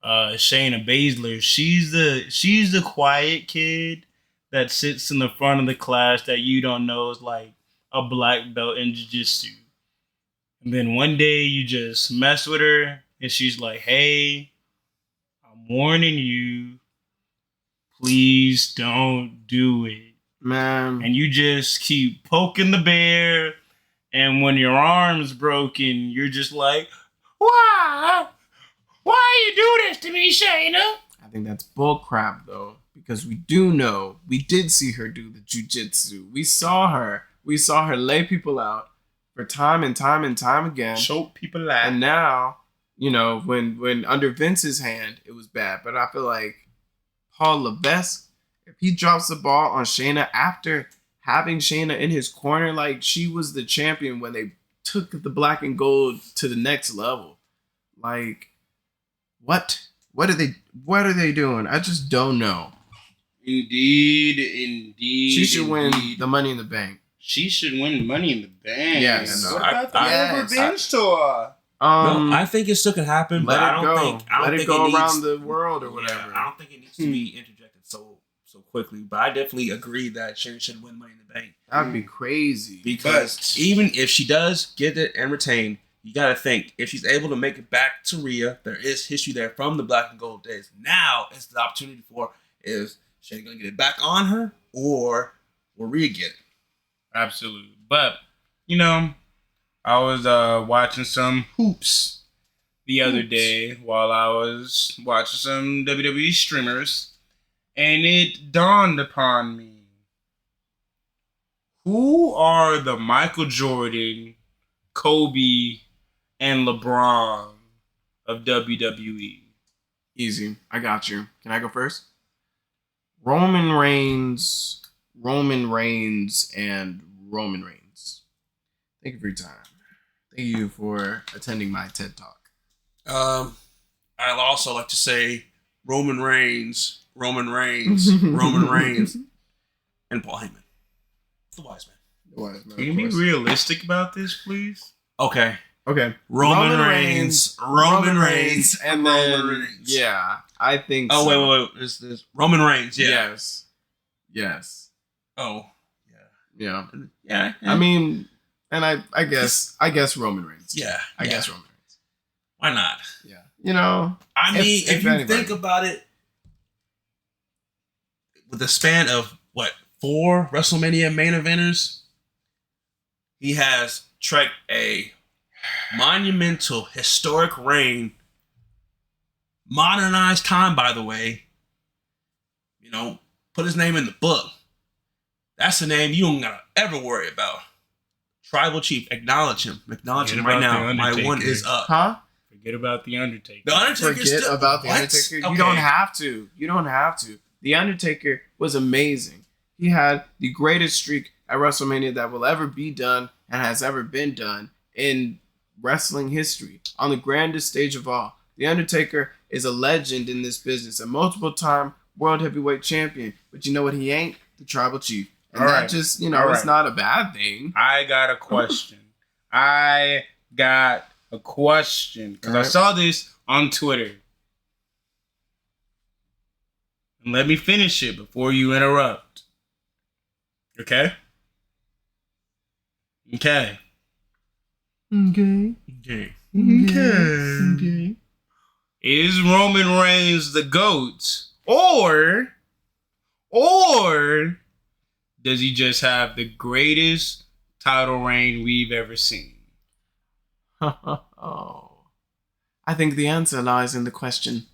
Shayna Baszler, she's the quiet kid that sits in the front of the class that you don't know is like a black belt in jiu-jitsu. And then one day you just mess with her and she's like, hey, I'm warning you, please don't do it. Man. And you just keep poking the bear, and when your arm's broken, you're just like, why? Why you do this to me, Shayna? I think that's bull crap, though, because we did see her do the jujitsu. We saw her lay people out for time and time and time again. Choke people out. And now, you know, when under Vince's hand, it was bad. But I feel like Paul Levesque, if he drops the ball on Shayna after having Shayna in his corner, like she was the champion when they took the black and gold to the next level. Like, what are they doing? I just don't know. Indeed. She should win the Money in the Bank. She should win Money in the Bank. Yes. What about the Revenge Tour? No, I think it still could happen, but I don't think let it think go it needs, around the world or whatever. Yeah, I don't think it needs to be interjected so quickly. But I definitely agree that Shayna should win Money in the Bank. That'd be crazy. Because even if she does get it and retain, you got to think, if she's able to make it back to Rhea, there is history there from the black and gold days. Now it's the opportunity for, is Shayna going to get it back on her, or will Rhea get it? Absolutely. But, you know, I was watching some hoops the other day while I was watching some WWE streamers, and it dawned upon me, who are the Michael Jordan, Kobe, and LeBron of WWE? Easy. I got you. Can I go first? Roman Reigns, and Roman Reigns. Thank you for your time. Thank you for attending my TED Talk. I'd also like to say Roman Reigns, Roman Reigns, and Paul Heyman. The wise man. Can you be realistic about this, please? Okay. Roman Reigns, and Roman then Reigns. yeah, I think. Oh so. wait. This Roman Reigns. Yeah. Yes. Oh. Yeah. Yeah. I mean, and I guess Roman Reigns. Yeah. I guess Roman Reigns. Why not? Yeah. You know. I mean, if you anybody. think about it, with the span of 4 WrestleMania main eventers, he has trekked a monumental, historic reign, modernized time, by the way. You know, put his name in the book. That's a name you don't gotta ever worry about. Tribal Chief, acknowledge him. Acknowledge him right now. My one is up. Huh? Forget about The Undertaker. The Undertaker. Forget about The Undertaker. Okay. You don't have to. The Undertaker was amazing. He had the greatest streak at WrestleMania that will ever be done and has ever been done in wrestling history on the grandest stage of all. The Undertaker is a legend in this business, a multiple-time world heavyweight champion. But you know what he ain't? The Tribal Chief. And All that right. just, you know, All it's right. not a bad thing. I got a question. Because I Alright. saw this on Twitter. And let me finish it before you interrupt. Okay? Okay. Is Roman Reigns the GOAT? Or does he just have the greatest title reign we've ever seen? Oh. I think the answer lies in the question.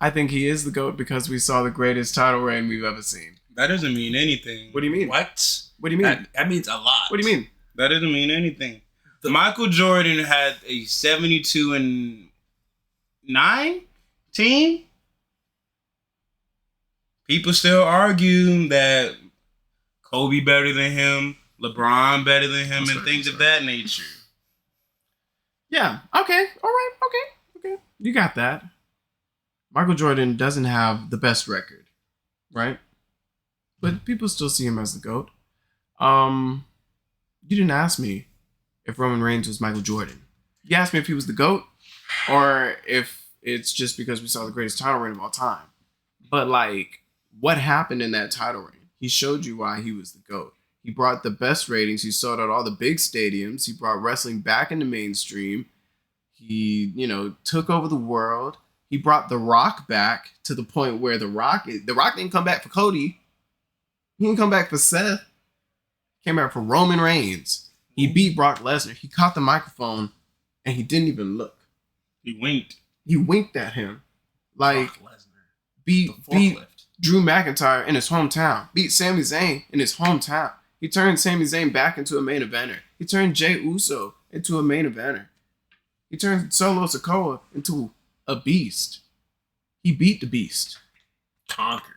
I think he is the GOAT because we saw the greatest title reign we've ever seen. That doesn't mean anything. What do you mean? What? What do you mean? That means a lot. What do you mean? That doesn't mean anything. Michael Jordan had a 72-9 team. People still argue that Kobe better than him, LeBron better than him, and things of that nature. Yeah. Okay. All right. Okay. You got that. Michael Jordan doesn't have the best record, right? But people still see him as the GOAT. You didn't ask me if Roman Reigns was Michael Jordan. You asked me if he was the GOAT or if it's just because we saw the greatest title reign of all time. But like, what happened in that title reign? He showed you why he was the GOAT. He brought the best ratings. He sold out all the big stadiums. He brought wrestling back into mainstream. He, took over the world. He brought The Rock back to the point where The Rock didn't come back for Cody. He didn't come back for Seth. He came back for Roman Reigns. He beat Brock Lesnar. He caught the microphone and he didn't even look. He winked. He winked at him. Like, Brock Lesnar. beat The forklift. Drew McIntyre in his hometown. Beat Sami Zayn in his hometown. He turned Sami Zayn back into a main eventer. He turned Jey Uso into a main eventer. He turned Solo Sikoa into a beast. He beat the beast. Conquered.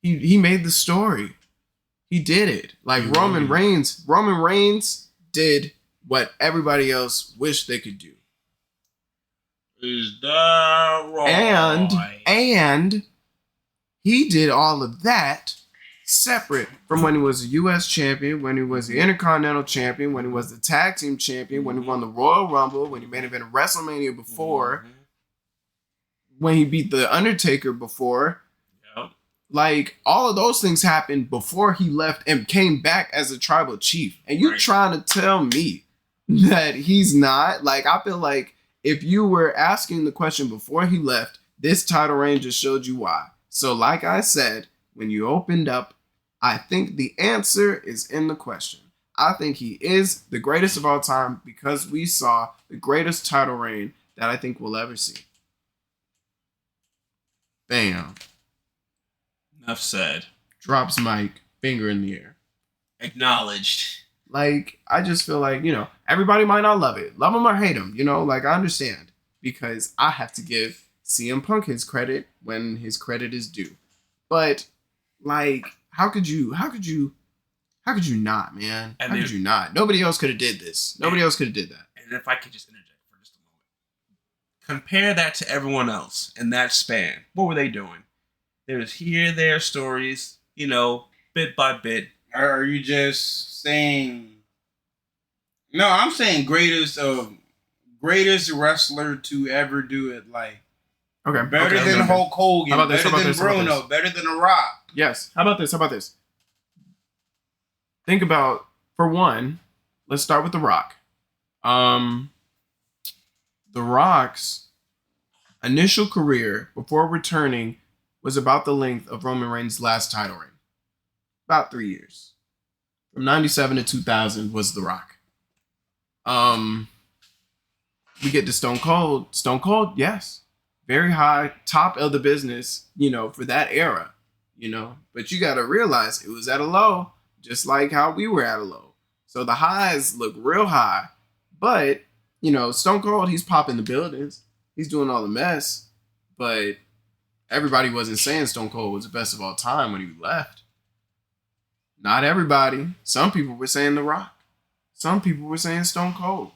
He made the story. He did it. Like Roman Reigns did what everybody else wished they could do. Is that right? And he did all of that separate from when he was a U.S. champion, when he was the Intercontinental champion, when he was the tag team champion, when he won the Royal Rumble, when he made event WrestleMania before, when he beat The Undertaker before. Yep. Like, all of those things happened before he left and came back as a tribal chief. And you trying to tell me that he's not? Like, I feel like if you were asking the question before he left, this title reign just showed you why. So like I said, when you opened up, I think the answer is in the question. I think he is the greatest of all time because we saw the greatest title reign that I think we'll ever see. Bam. Enough said. Drops mic, finger in the air. Acknowledged. Like, I just feel like, everybody might not love it. Love him or hate him, like, I understand. Because I have to give CM Punk his credit when his credit is due. But, like, how could you not, man? How could you not? Nobody else could have did this. Nobody else could have did that. And if I could just interject for just a moment. Compare that to everyone else in that span. What were they doing? There's there stories, bit by bit. Are you just saying? No, I'm saying greatest wrestler to ever do it. Like, better than Hulk Hogan, better than Bruno, better than The Rock. Yes. How about this? Think about, for one, let's start with The Rock. The Rock's initial career before returning was about the length of Roman Reigns' last title reign. About 3 years. From 97 to 2000 was The Rock. We get to Stone Cold. Stone Cold, yes. Very high, top of the business, for that era, But you got to realize it was at a low, just like how we were at a low. So the highs look real high. But, Stone Cold, he's popping the buildings. He's doing all the mess. But everybody wasn't saying Stone Cold was the best of all time when he left. Not everybody. Some people were saying The Rock. Some people were saying Stone Cold.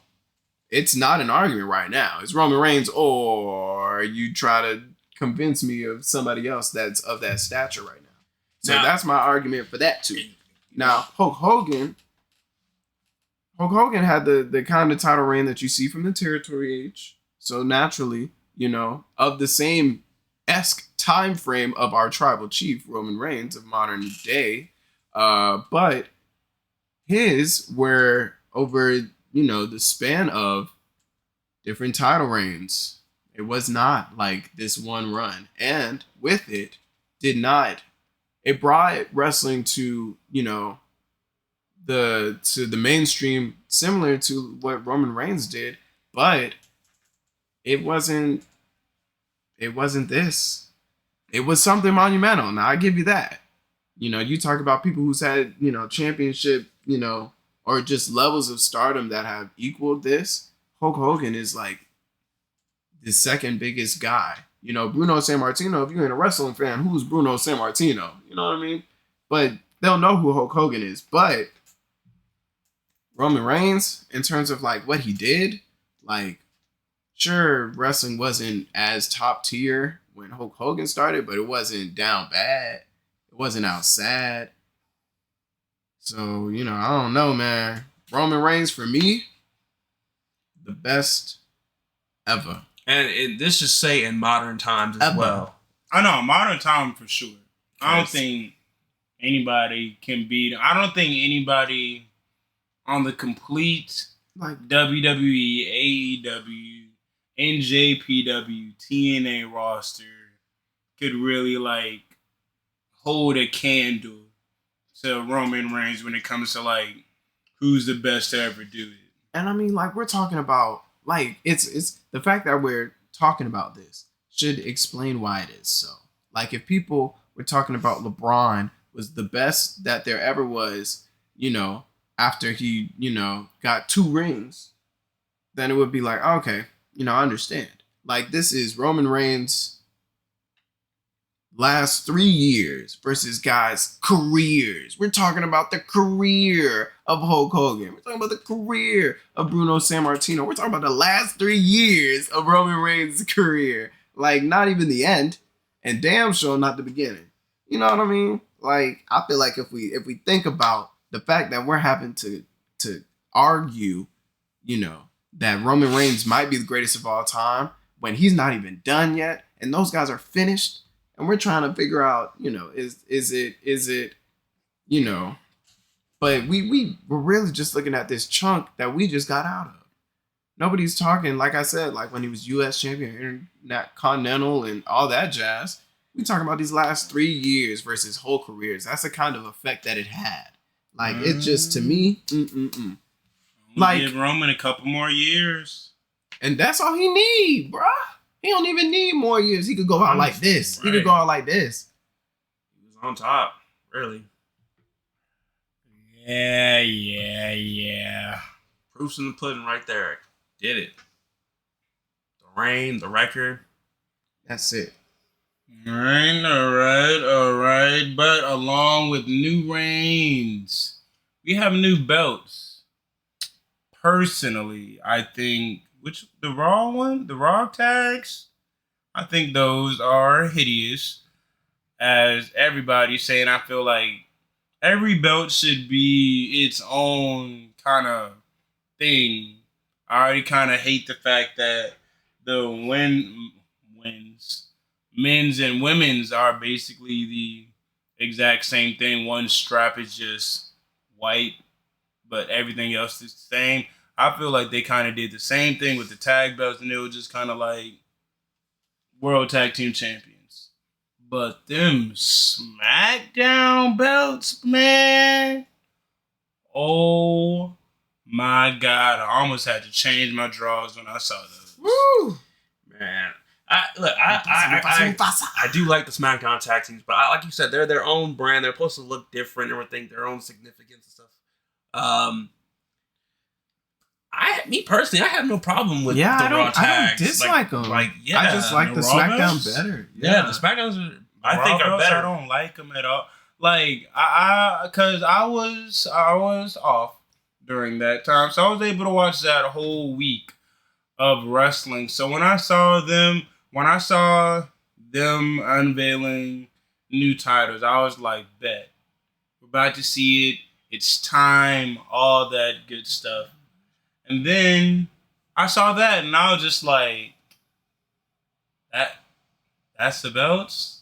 It's not an argument right now. It's Roman Reigns, or you try to convince me of somebody else that's of that stature right now. So that's my argument for that too. Now, Hulk Hogan had the kind of title reign that you see from the territory age. So naturally, of the same esque time frame of our tribal chief, Roman Reigns, of modern day. But his were over, the span of different title reigns. It was not like this one run. And with it, it brought wrestling to, the mainstream, similar to what Roman Reigns did, but it wasn't this. It was something monumental. Now I give you that. You talk about people who's had, championship, or just levels of stardom that have equaled this. Hulk Hogan is like the second biggest guy. Bruno Sammartino, if you ain't a wrestling fan, who's Bruno Sammartino? You know what I mean? But they'll know who Hulk Hogan is. But Roman Reigns, in terms of like what he did, like, sure, wrestling wasn't as top tier when Hulk Hogan started, but it wasn't down bad. It wasn't out sad. So, I don't know, man. Roman Reigns, for me, the best ever. And this just say in modern times as well. I know, modern time for sure. I don't think anybody can beat him. I don't think anybody on the complete WWE, AEW, NJPW, TNA roster could really hold a candle to Roman Reigns when it comes to who's the best to ever do it. And I mean, we're talking about it's the fact that we're talking about this should explain why it is so. If people were talking about LeBron was the best that there ever was, after he, got 2 rings, then it would be like, okay, I understand. Like, this is Roman Reigns' last 3 years versus guys' careers. We're talking about the career of Hulk Hogan. We're talking about the career of Bruno Sammartino. We're talking about the last 3 years of Roman Reigns' career. Like, not even the end, and damn sure not the beginning. You know what I mean? Like, I feel like if we think about the fact that we're having to argue, that Roman Reigns might be the greatest of all time when he's not even done yet, and those guys are finished. And we're trying to figure out, is it, but we're really just looking at this chunk that we just got out of. Nobody's talking, like I said, like when he was U.S. champion, Intercontinental, and all that jazz. We talking about these last 3 years versus whole careers. That's the kind of effect that it had. Like, it just, to me, Like, give Roman a couple more years. And that's all he need, bruh. He don't even need more years. He could go out like this. Right. He could go out like this. He was on top, really. Yeah. Proof's in the pudding right there. Did it. The reign, the record. That's it. All right. But along with new reigns, we have new belts. Personally, I think the Raw tags, I think those are hideous. As everybody's saying, I feel like every belt should be its own kind of thing. I already kind of hate the fact that the men's and women's are basically the exact same thing. One strap is just white, but everything else is the same. I feel like they kind of did the same thing with the tag belts, and they were just kind of like World Tag Team Champions. But them SmackDown belts, man. Oh my God. I almost had to change my drawers when I saw those. Woo! Man. I do like the SmackDown tag teams, but like you said, they're their own brand. They're supposed to look different and everything, their own significance and stuff. Me personally, I have no problem with the Raw tags. I don't dislike them. I just like the SmackDown better. Yeah, the SmackDowns I think are better. I don't like them at all. Like because I was off during that time, so I was able to watch that whole week of wrestling. So when I saw them unveiling new titles, I was like, bet. We're about to see it. It's time, all that good stuff. And then I saw that and I was just like, that's the belts?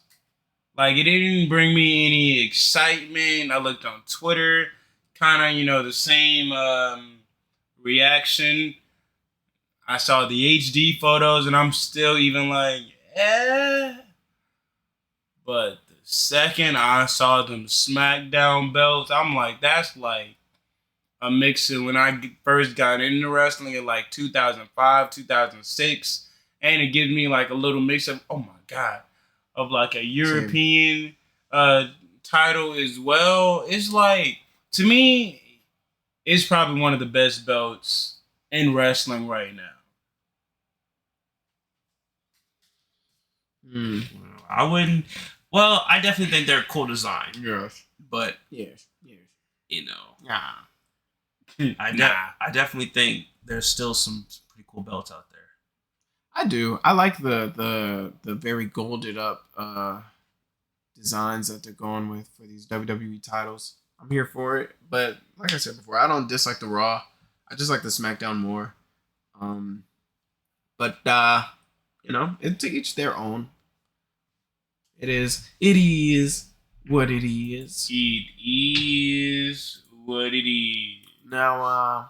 Like, it didn't bring me any excitement. I looked on Twitter, kind of, the same reaction. I saw the HD photos and I'm still even like, But the second I saw them SmackDown belts, I'm like, that's like a mix of when I first got into wrestling in like 2005, 2006. And it gives me like a little mix of, oh my God, of like a European title as well. It's like, to me, it's probably one of the best belts in wrestling right now. I wouldn't. Well, I definitely think they're a cool design. Yes. But yes. I definitely think there's still some pretty cool belts out there. I do. I like the very golded up designs that they're going with for these WWE titles. I'm here for it, but like I said before, I don't dislike the Raw. I just like the SmackDown more. But it to each their own. It is what it is. It is what it is. Now,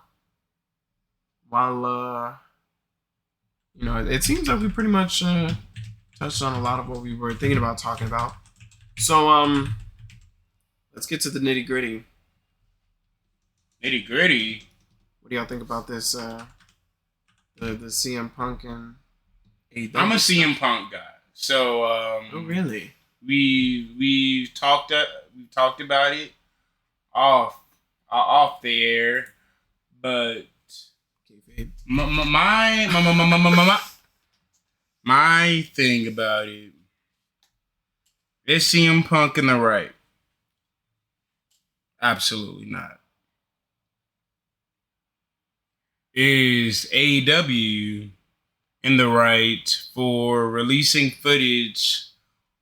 while it seems like we pretty much touched on a lot of what we were thinking about talking about. So, let's get to the nitty gritty. Nitty gritty. What do y'all think about this? The CM Punk and AEW I'm a CM Punk guy. So, oh really? we talked about it off off the air, but my thing about it is CM Punk in the right. Absolutely not. Is AEW in the right for releasing footage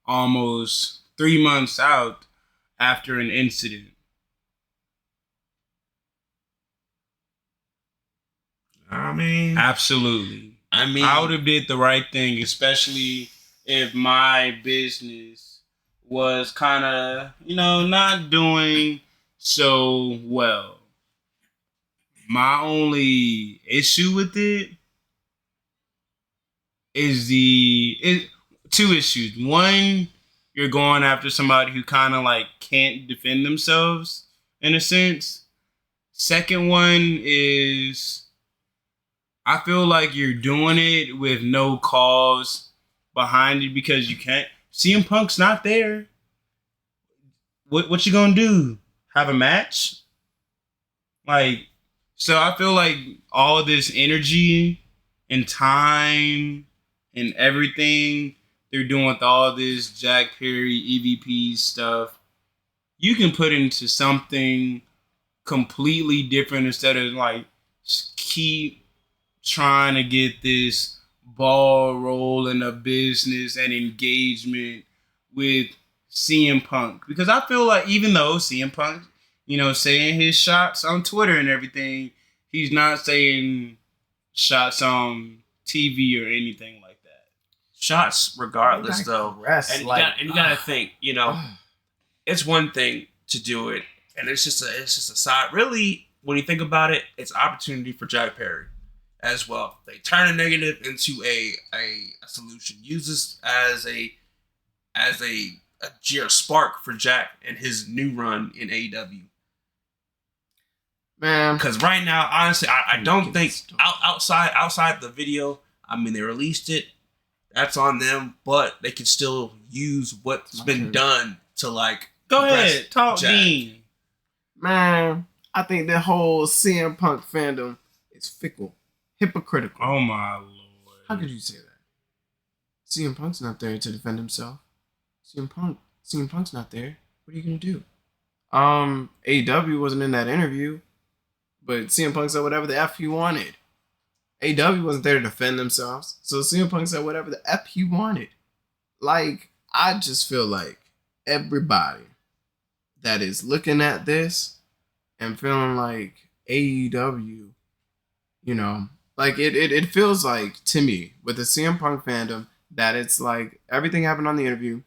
almost 3 months out after an incident? Absolutely. I would have did the right thing, especially if my business was kind of, not doing so well. My only issue with it is two issues. One, you're going after somebody who kind of like can't defend themselves in a sense. Second one is I feel like you're doing it with no cause behind it because you can't. CM Punk's not there. What you gonna do? Have a match? Like, so I feel like all this energy and time and everything they're doing with all this Jack Perry EVP stuff, you can put into something completely different instead of like keep trying to get this ball rolling of business and engagement with CM Punk. Because I feel like even though CM Punk, saying his shots on Twitter and everything, he's not saying shots on TV or anything like that. Shots regardless though. And you gotta think, it's one thing to do it, and it's just a side. Really, when you think about it, it's opportunity for Jack Perry as well. They turn a negative into a solution. Use this as a spark for Jack and his new run in AEW. Man, because right now, honestly, I don't think outside the video. I mean, they released it. That's on them, but they can still use what's been done to like. Go ahead, talk, Dean. Man, I think the whole CM Punk fandom is fickle, hypocritical. Oh my lord! How could you say that? CM Punk's not there to defend himself. CM Punk's not there. What are you gonna do? AEW wasn't in that interview, but CM Punk said whatever the F he wanted. AEW wasn't there to defend themselves, so CM Punk said whatever the F he wanted. Like, I just feel like everybody that is looking at this and feeling like AEW, like it feels like to me with the CM Punk fandom that it's like everything happened on the interview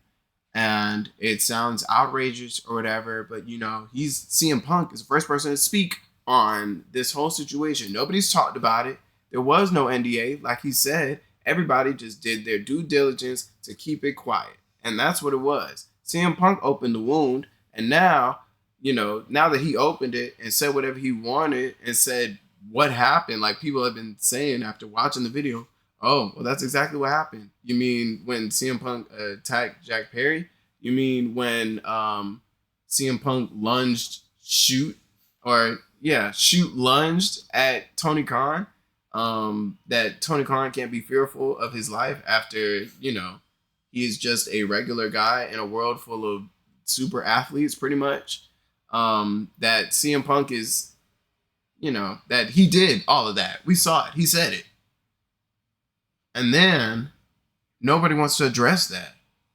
and it sounds outrageous or whatever, but he's CM Punk is the first person to speak on this whole situation. Nobody's talked about it. There was no NDA, like he said. Everybody just did their due diligence to keep it quiet. And that's what it was. CM Punk opened the wound, and now, now that he opened it and said whatever he wanted and said what happened, like people have been saying after watching the video, oh, well, that's exactly what happened. You mean when CM Punk attacked Jack Perry? You mean when CM Punk lunged at Tony Khan? That Tony Khan can't be fearful of his life after, he is just a regular guy in a world full of super athletes, pretty much. That CM Punk is, that he did all of that. We saw it. He said it. And then nobody wants to address that.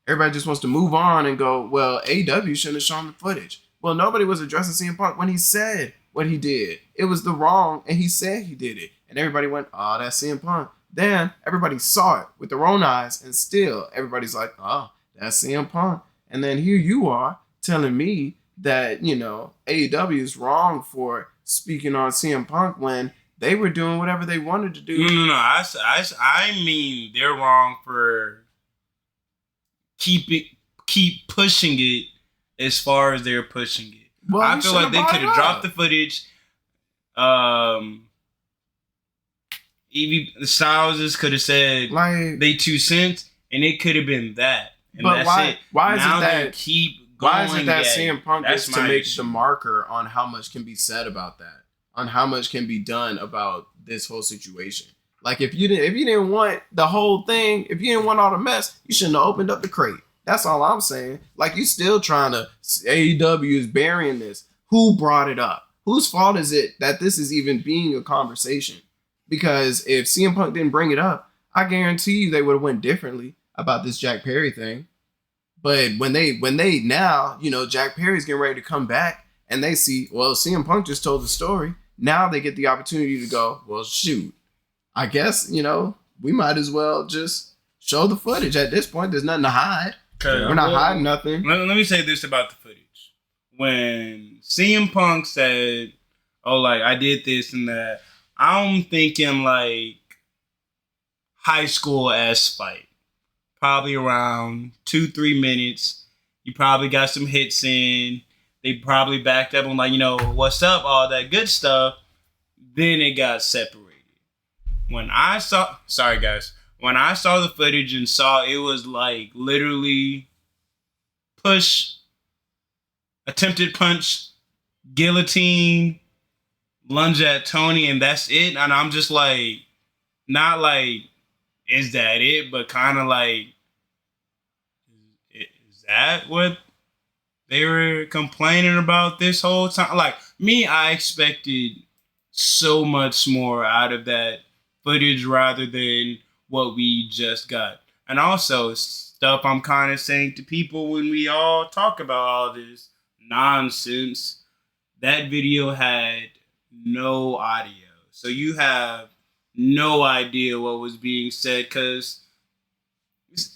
Everybody just wants to move on and go, well, AEW shouldn't have shown the footage. Well, nobody was addressing CM Punk when he said what he did. It was the wrong, and he said he did it. And everybody went, oh, that's CM Punk. Then everybody saw it with their own eyes, and still everybody's like, oh, that's CM Punk. And then here you are telling me that, AEW is wrong for speaking on CM Punk when they were doing whatever they wanted to do. No. I mean, they're wrong for keep pushing it as far as they're pushing it. Well, I feel like they could have dropped the footage. Evie Styles could have said like they 2 cents, and it could have been that. And But that's why? it. Why is Now it they that? keep going? Why is it that at CM Punk That's gets to my make issue. the marker on how much can be said about that, on how much can be done about this whole situation? Like if you didn't want the whole thing, if you didn't want all the mess, you shouldn't have opened up the crate. That's all I'm saying. Like you still trying to AEW is burying this. Who brought it up? Whose fault is it that this is even being a conversation? Because if CM Punk didn't bring it up, I guarantee you they would have went differently about this Jack Perry thing. But when they now, Jack Perry's getting ready to come back and they see, well, CM Punk just told the story. Now they get the opportunity to go, well, shoot, I guess, we might as well just show the footage. At this point, there's nothing to hide. We're not hiding nothing. Let me say this about the footage. When CM Punk said, oh, like, I did this and that, I'm thinking, like, high school-ass fight. Probably around 2-3 minutes. You probably got some hits in. They probably backed up on, like, what's up, all that good stuff. Then it got separated. When I saw the footage and saw it was like literally push, attempted punch, guillotine, lunge at Tony, and that's it. And I'm just like, not like, is that it? But kind of like, is that what they were complaining about this whole time? Like, me, I expected so much more out of that footage rather than what we just got. And also, stuff I'm kind of saying to people when we all talk about all this nonsense, that video had no audio. So you have no idea what was being said because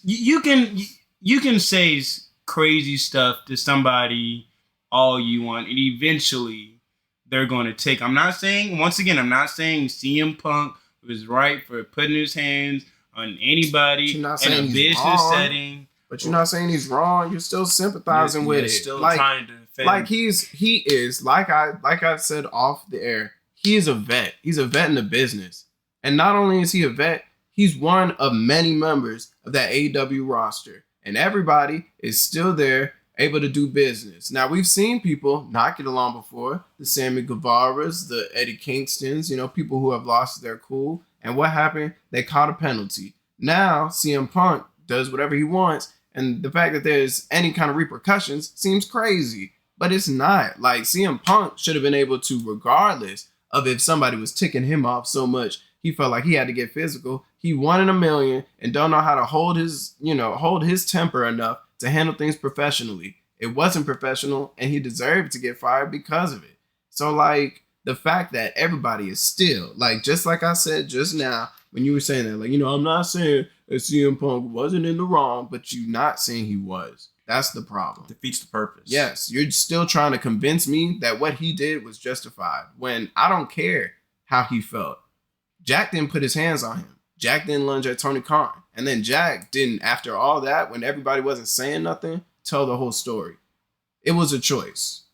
you can say crazy stuff to somebody all you want, and eventually they're going to take. I'm not saying CM Punk was right for putting his hands on anybody in a business setting. But you're not saying he's wrong. You're still sympathizing with it. Still trying to defend. Like he is like I've said off the air. He is a vet. He's a vet in the business, and not only is he a vet, he's one of many members of that AEW roster, and everybody is still there, able to do business. Now, we've seen people not get along before, the Sammy Guevaras, the Eddie Kingstons, people who have lost their cool. And what happened? They caught a penalty. Now, CM Punk does whatever he wants, and the fact that there's any kind of repercussions seems crazy. But it's not. Like, CM Punk should have been able to, regardless of if somebody was ticking him off so much, he felt like he had to get physical. He won in a million and don't know how to hold his temper enough to handle things professionally. It wasn't professional, and he deserved to get fired because of it. So, like, the fact that everybody is still, like, just like I said just now, when you were saying that, like, I'm not saying that CM Punk wasn't in the wrong, but you're not saying he was. That's the problem. Defeats the purpose. Yes, you're still trying to convince me that what he did was justified, when I don't care how he felt. Jack didn't put his hands on him. Jack didn't lunge at Tony Khan. And then Jack didn't, after all that, when everybody wasn't saying nothing, tell the whole story. It was a choice.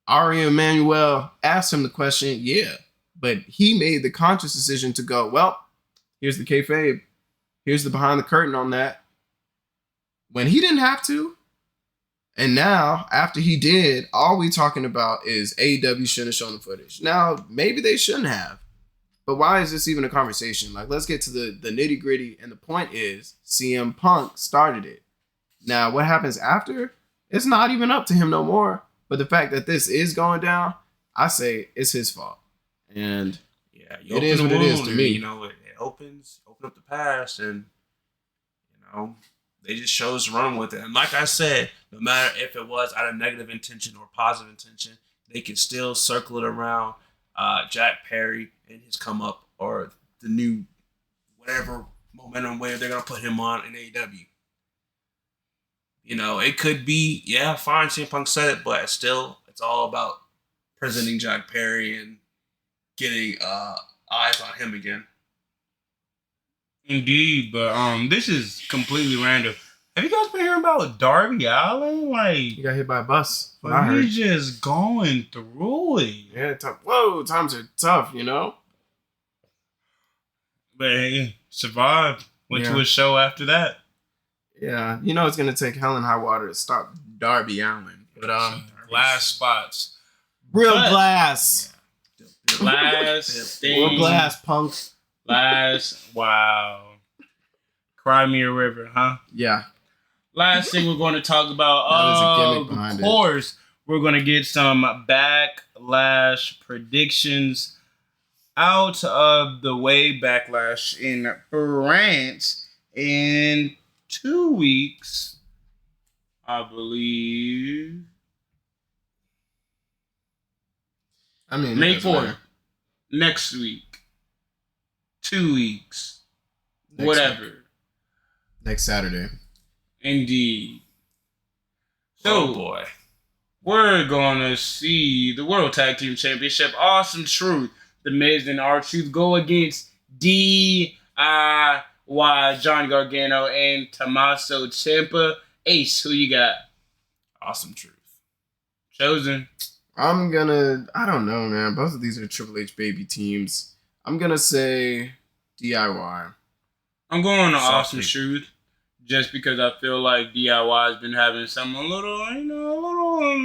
Ari Emanuel asked him the question, yeah. But he made the conscious decision to go, well, here's the kayfabe. Here's the behind the curtain on that. When he didn't have to. And now, after he did, all we talking about is AEW shouldn't have shown the footage. Now, maybe they shouldn't have. But why is this even a conversation? Like, let's get to the nitty gritty. And the point is, CM Punk started it. Now, what happens after? It's not even up to him no more. But the fact that this is going down, I say it's his fault. And yeah, it is what it is to me. It open up the past, and they just chose to run with it. And like I said, no matter if it was out of negative intention or positive intention, they can still circle it around Jack Perry and his come up, or the new whatever momentum wave they're gonna put him on in AEW. It could be, fine, CM Punk said it, but still, it's all about presenting Jack Perry and getting eyes on him again. Indeed, but this is completely random. Have you guys been hearing about Darby Allin? Like, he got hit by a bus. He's just going through it. Yeah, tough. Whoa, times are tough, But hey, survived. Went to a show after that. Yeah, you know it's gonna take hell and high water to stop Darby Allin, but Glass spots. real But- glass, Last thing. real glass, punk. Wow. Cry me a river, huh? Yeah, Last thing we're going to talk about. That is a gimmick behind of it. course, we're going to get some Backlash predictions out of the way. Backlash in France in 2 weeks, I believe. I mean, May it doesn't 4th. matter. Next week. 2 weeks. Next Whatever. week. Next Saturday. Indeed. So, Oh boy. we're going to see the World Tag Team Championship. Awesome Truth. The Miz and R-Truth go against DIY, John Gargano, and Tommaso Ciampa. Ace, who you got? Awesome Truth. Chosen. I don't know, man. Both of these are Triple H baby teams. I'm gonna say DIY. I'm going to Soft Awesome pick. Truth just because I feel like DIY has been having a little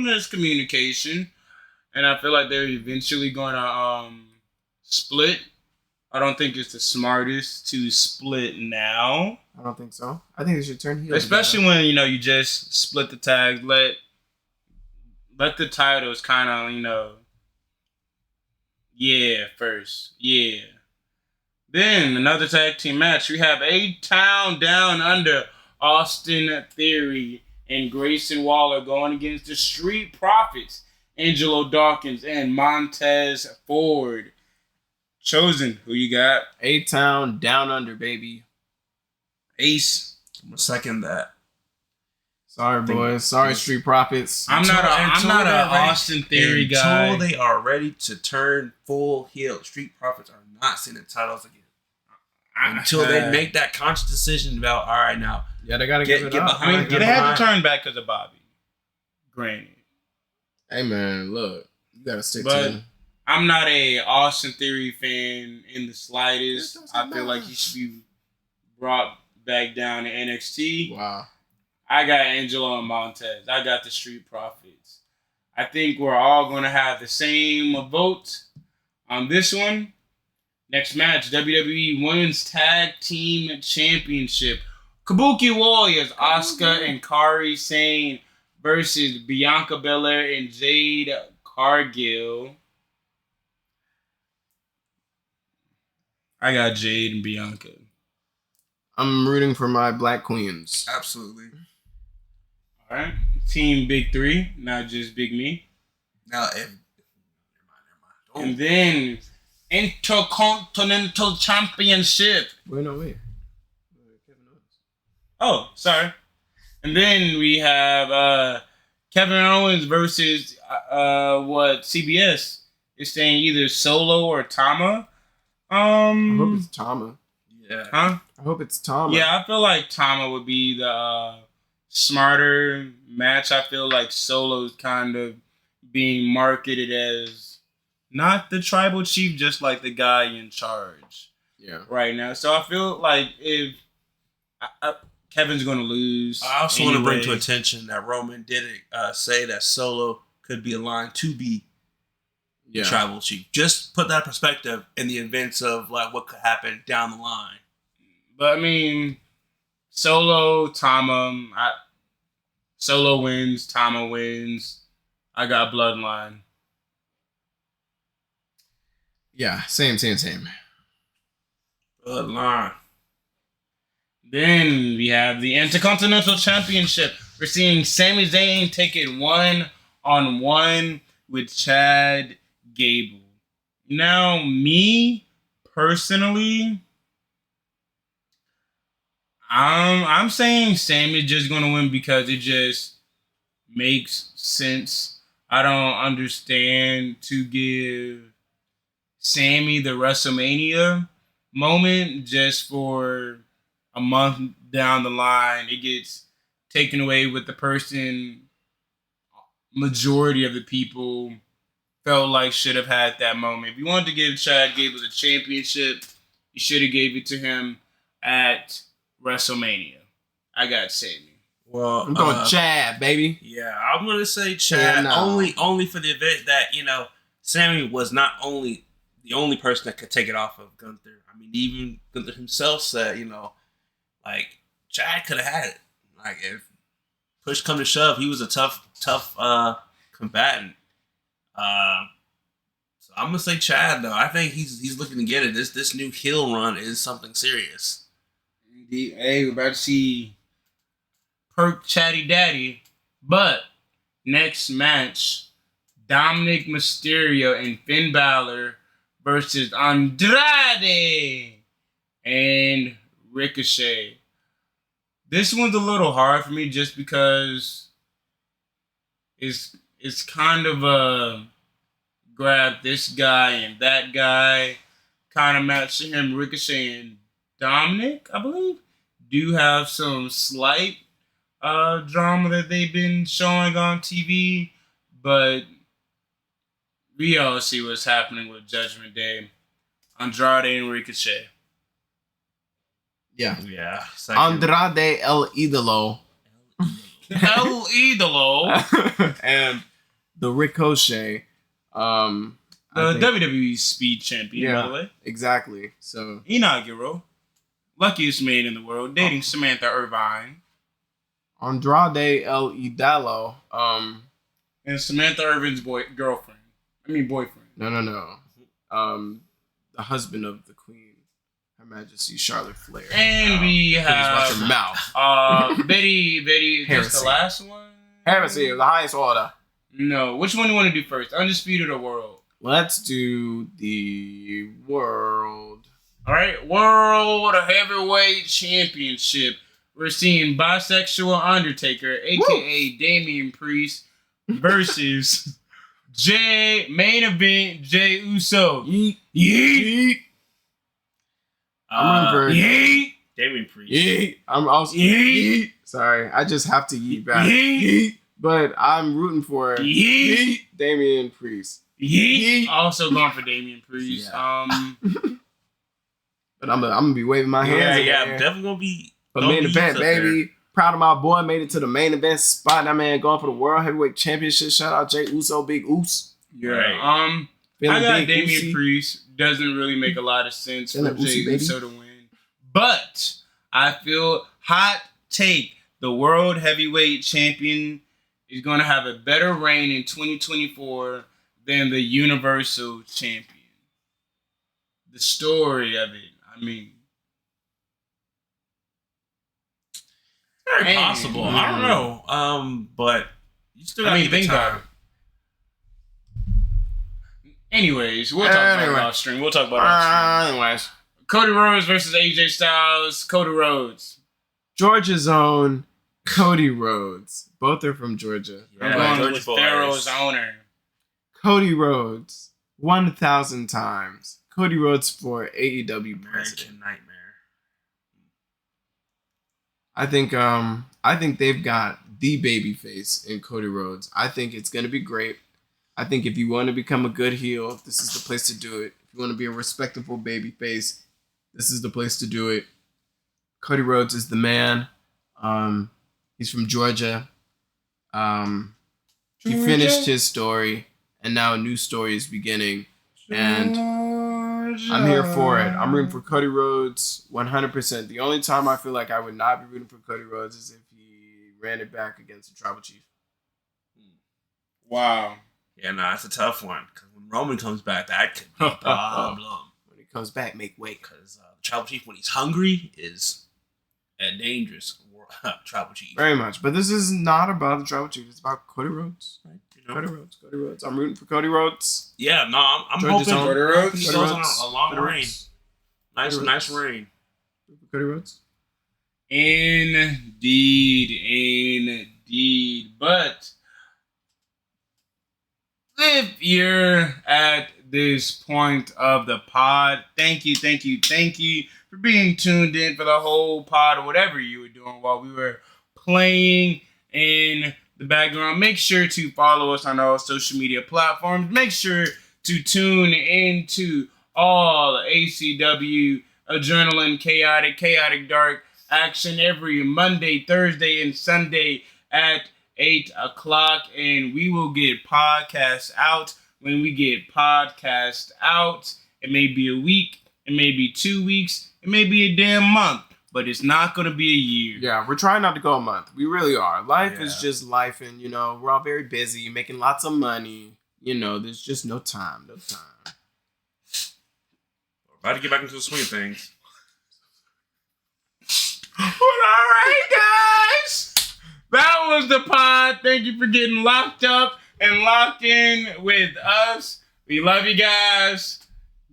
miscommunication. And I feel like they're eventually going to split. I don't think it's the smartest to split now. I don't think so. I think they should turn heel. Especially when, you just split the tags. Let the titles kind of, first. Yeah. Then another tag team match. We have A-Town Down Under, Austin Theory and Grayson Waller going against the Street Profits, Angelo Dawkins and Montez Ford. Chosen, who you got? A-Town Down Under, baby. Ace. I'm gonna second that. Sorry, boys. Sorry, Street Profits. I'm not Until an they're ready- Austin Theory guy. Until they are ready to turn full heel, Street Profits are not seeing the titles again. Until they make that conscious decision about, all right, now Yeah, they gotta Get- give it get up. behind- they had to turn back because of Bobby. Granted. Hey, man, look. You gotta stick But- to it. I'm not a Austin Theory fan in the slightest. It doesn't I feel like matter. he should be brought back down to NXT. Wow. I got Angelo and Montez. I got the Street Profits. I think we're all going to have the same vote on this one. Next match, WWE Women's Tag Team Championship. Kabuki Warriors, Asuka and Kairi Sane versus Bianca Belair and Jade Cargill. I got Jade and Bianca. I'm rooting for my Black Queens. absolutely. All right. Team Big Three, not just Big Me. Now, never mind. And then Intercontinental Championship. Wait, no, wait. Kevin Owens. Oh, sorry. And then we have Kevin Owens versus what CBS is saying either Solo or Tama. I hope it's Tama. Yeah. Huh? I hope it's Tama. Yeah, I feel like Tama would be the smarter match. I feel like Solo's kind of being marketed as not the tribal chief, just like the guy in charge Yeah. right now. So I feel like if Kevin's going to lose. I also want to bring to anyway. attention that Roman did say that Solo could be aligned to be the Yeah. tribal chief. Just put that perspective in the events of like what could happen down the line. But I mean, Solo, Tama. Solo wins, Tama wins. I got Bloodline. Yeah. Same. Bloodline. Then we have the Intercontinental Championship. We're seeing Sami Zayn take it 1-on-1 with Chad Gable. Now, me personally, I'm saying Sammy's just gonna win because it just makes sense. I don't understand to give Sammy the WrestleMania moment just for a month down the line. It gets taken away with the person majority of the people felt like should have had that moment. If you wanted to give Chad Gable the championship, you should have gave it to him at WrestleMania. I got Sammy. Well, I'm going Chad, baby. Yeah, I'm gonna say Chad. Yeah, no. Only for the event that Sammy was not only the only person that could take it off of Gunther. I mean, even Gunther himself said, like Chad could have had it. Like if push come to shove, he was a tough combatant. So I'm gonna say Chad though. I think he's looking to get it. This new heel run is something serious. Hey, we're about to see Perk Chatty Daddy. But next match, Dominic Mysterio and Finn Balor versus Andrade and Ricochet. This one's a little hard for me just because it's kind of a grab this guy and that guy kind of match to him. Ricochet and Dominic, I believe, do have some slight drama that they've been showing on TV, but we all see what's happening with Judgment Day. Andrade and Ricochet. Yeah. Yeah. Andrade El Idolo. El Idolo. And the Ricochet. The WWE Speed Champion, by the way. Exactly. So inaugural. Luckiest man in the world, dating Samantha Irvine. Andrade El Idolo. And Samantha Irvine's boyfriend. No. The husband of the Queen, Her Majesty Charlotte Flair. And we have watch your mouth. Betty. Is this the last one? Heresy of the highest order. No. Which one do you want to do first? Undisputed or World? Let's do the World. All right, World Heavyweight Championship. We're seeing bisexual Undertaker, a.k.a. Damian Priest, versus main event Jey Uso. Yeet. I'm rooting for Yeet. Damian Priest. Yeet. I'm also Yeet. Sorry, I just have to yeet back. Yeet. But I'm rooting for Yeet. Damian Priest. Yeet. Also going for Damian Priest. Yeah. But I'm gonna be waving my hands. Yeah, I'm definitely gonna be. But main event, baby. There. Proud of my boy. Made it to the main event spot. That man going for the World Heavyweight Championship. Shout out Jey Uso, Big Oos. Yeah. I got Damian Priest. Doesn't really make a lot of sense for Jey Uso to win. But I feel hot take. The World Heavyweight Champion is going to have a better reign in 2024 than the Universal Champion. The story of it. I mean, very possible. I don't know. But you still got to think about it. Anyways, we'll talk about it off stream. Anyways, Cody Rhodes versus AJ Styles. Cody Rhodes. Georgia's own Cody Rhodes. Both are from Georgia. I'm going with Pharaoh's owner. Cody Rhodes 1,000 times. Cody Rhodes for AEW president. Nightmare. I think they've got the babyface in Cody Rhodes. I think it's gonna be great. I think if you want to become a good heel, this is the place to do it. If you want to be a respectable babyface, this is the place to do it. Cody Rhodes is the man. He's from Georgia. He finished his story, and now a new story is beginning. And I'm here for it. I'm rooting for Cody Rhodes 100%. The only time I feel like I would not be rooting for Cody Rhodes is if he ran it back against the Tribal Chief. Wow. Yeah, no, that's a tough one. Because when Roman comes back, that could be a problem. When he comes back, make way. Because the Tribal Chief, when he's hungry, is a dangerous Tribal Chief. Very much. But this is not about the Tribal Chief. It's about Cody Rhodes. Right? Cody Rhodes. I'm rooting for Cody Rhodes. Yeah, no, I'm hoping Cody Rhodes. He goes on a long reign. Nice reign. Cody Rhodes. Indeed. But if you're at this point of the pod, thank you for being tuned in for the whole pod or whatever you were doing while we were playing in the background. Make sure to follow us on all social media platforms. Make sure to tune into all ACW, Adrenaline, Chaotic Dark, action every Monday, Thursday, and Sunday at 8 o'clock. And we will get podcasts out when we get podcasts out. It may be a week. It may be 2 weeks. It may be a damn month. But it's not going to be a year. Yeah, we're trying not to go a month. We really are. Life is just life, and, you know, we're all very busy, making lots of money. You know, there's just no time. We're about to get back into the swing of things. Well, all right, guys. That was the pod. Thank you for getting locked up and locked in with us. We love you guys.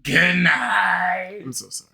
Good night. I'm so sorry.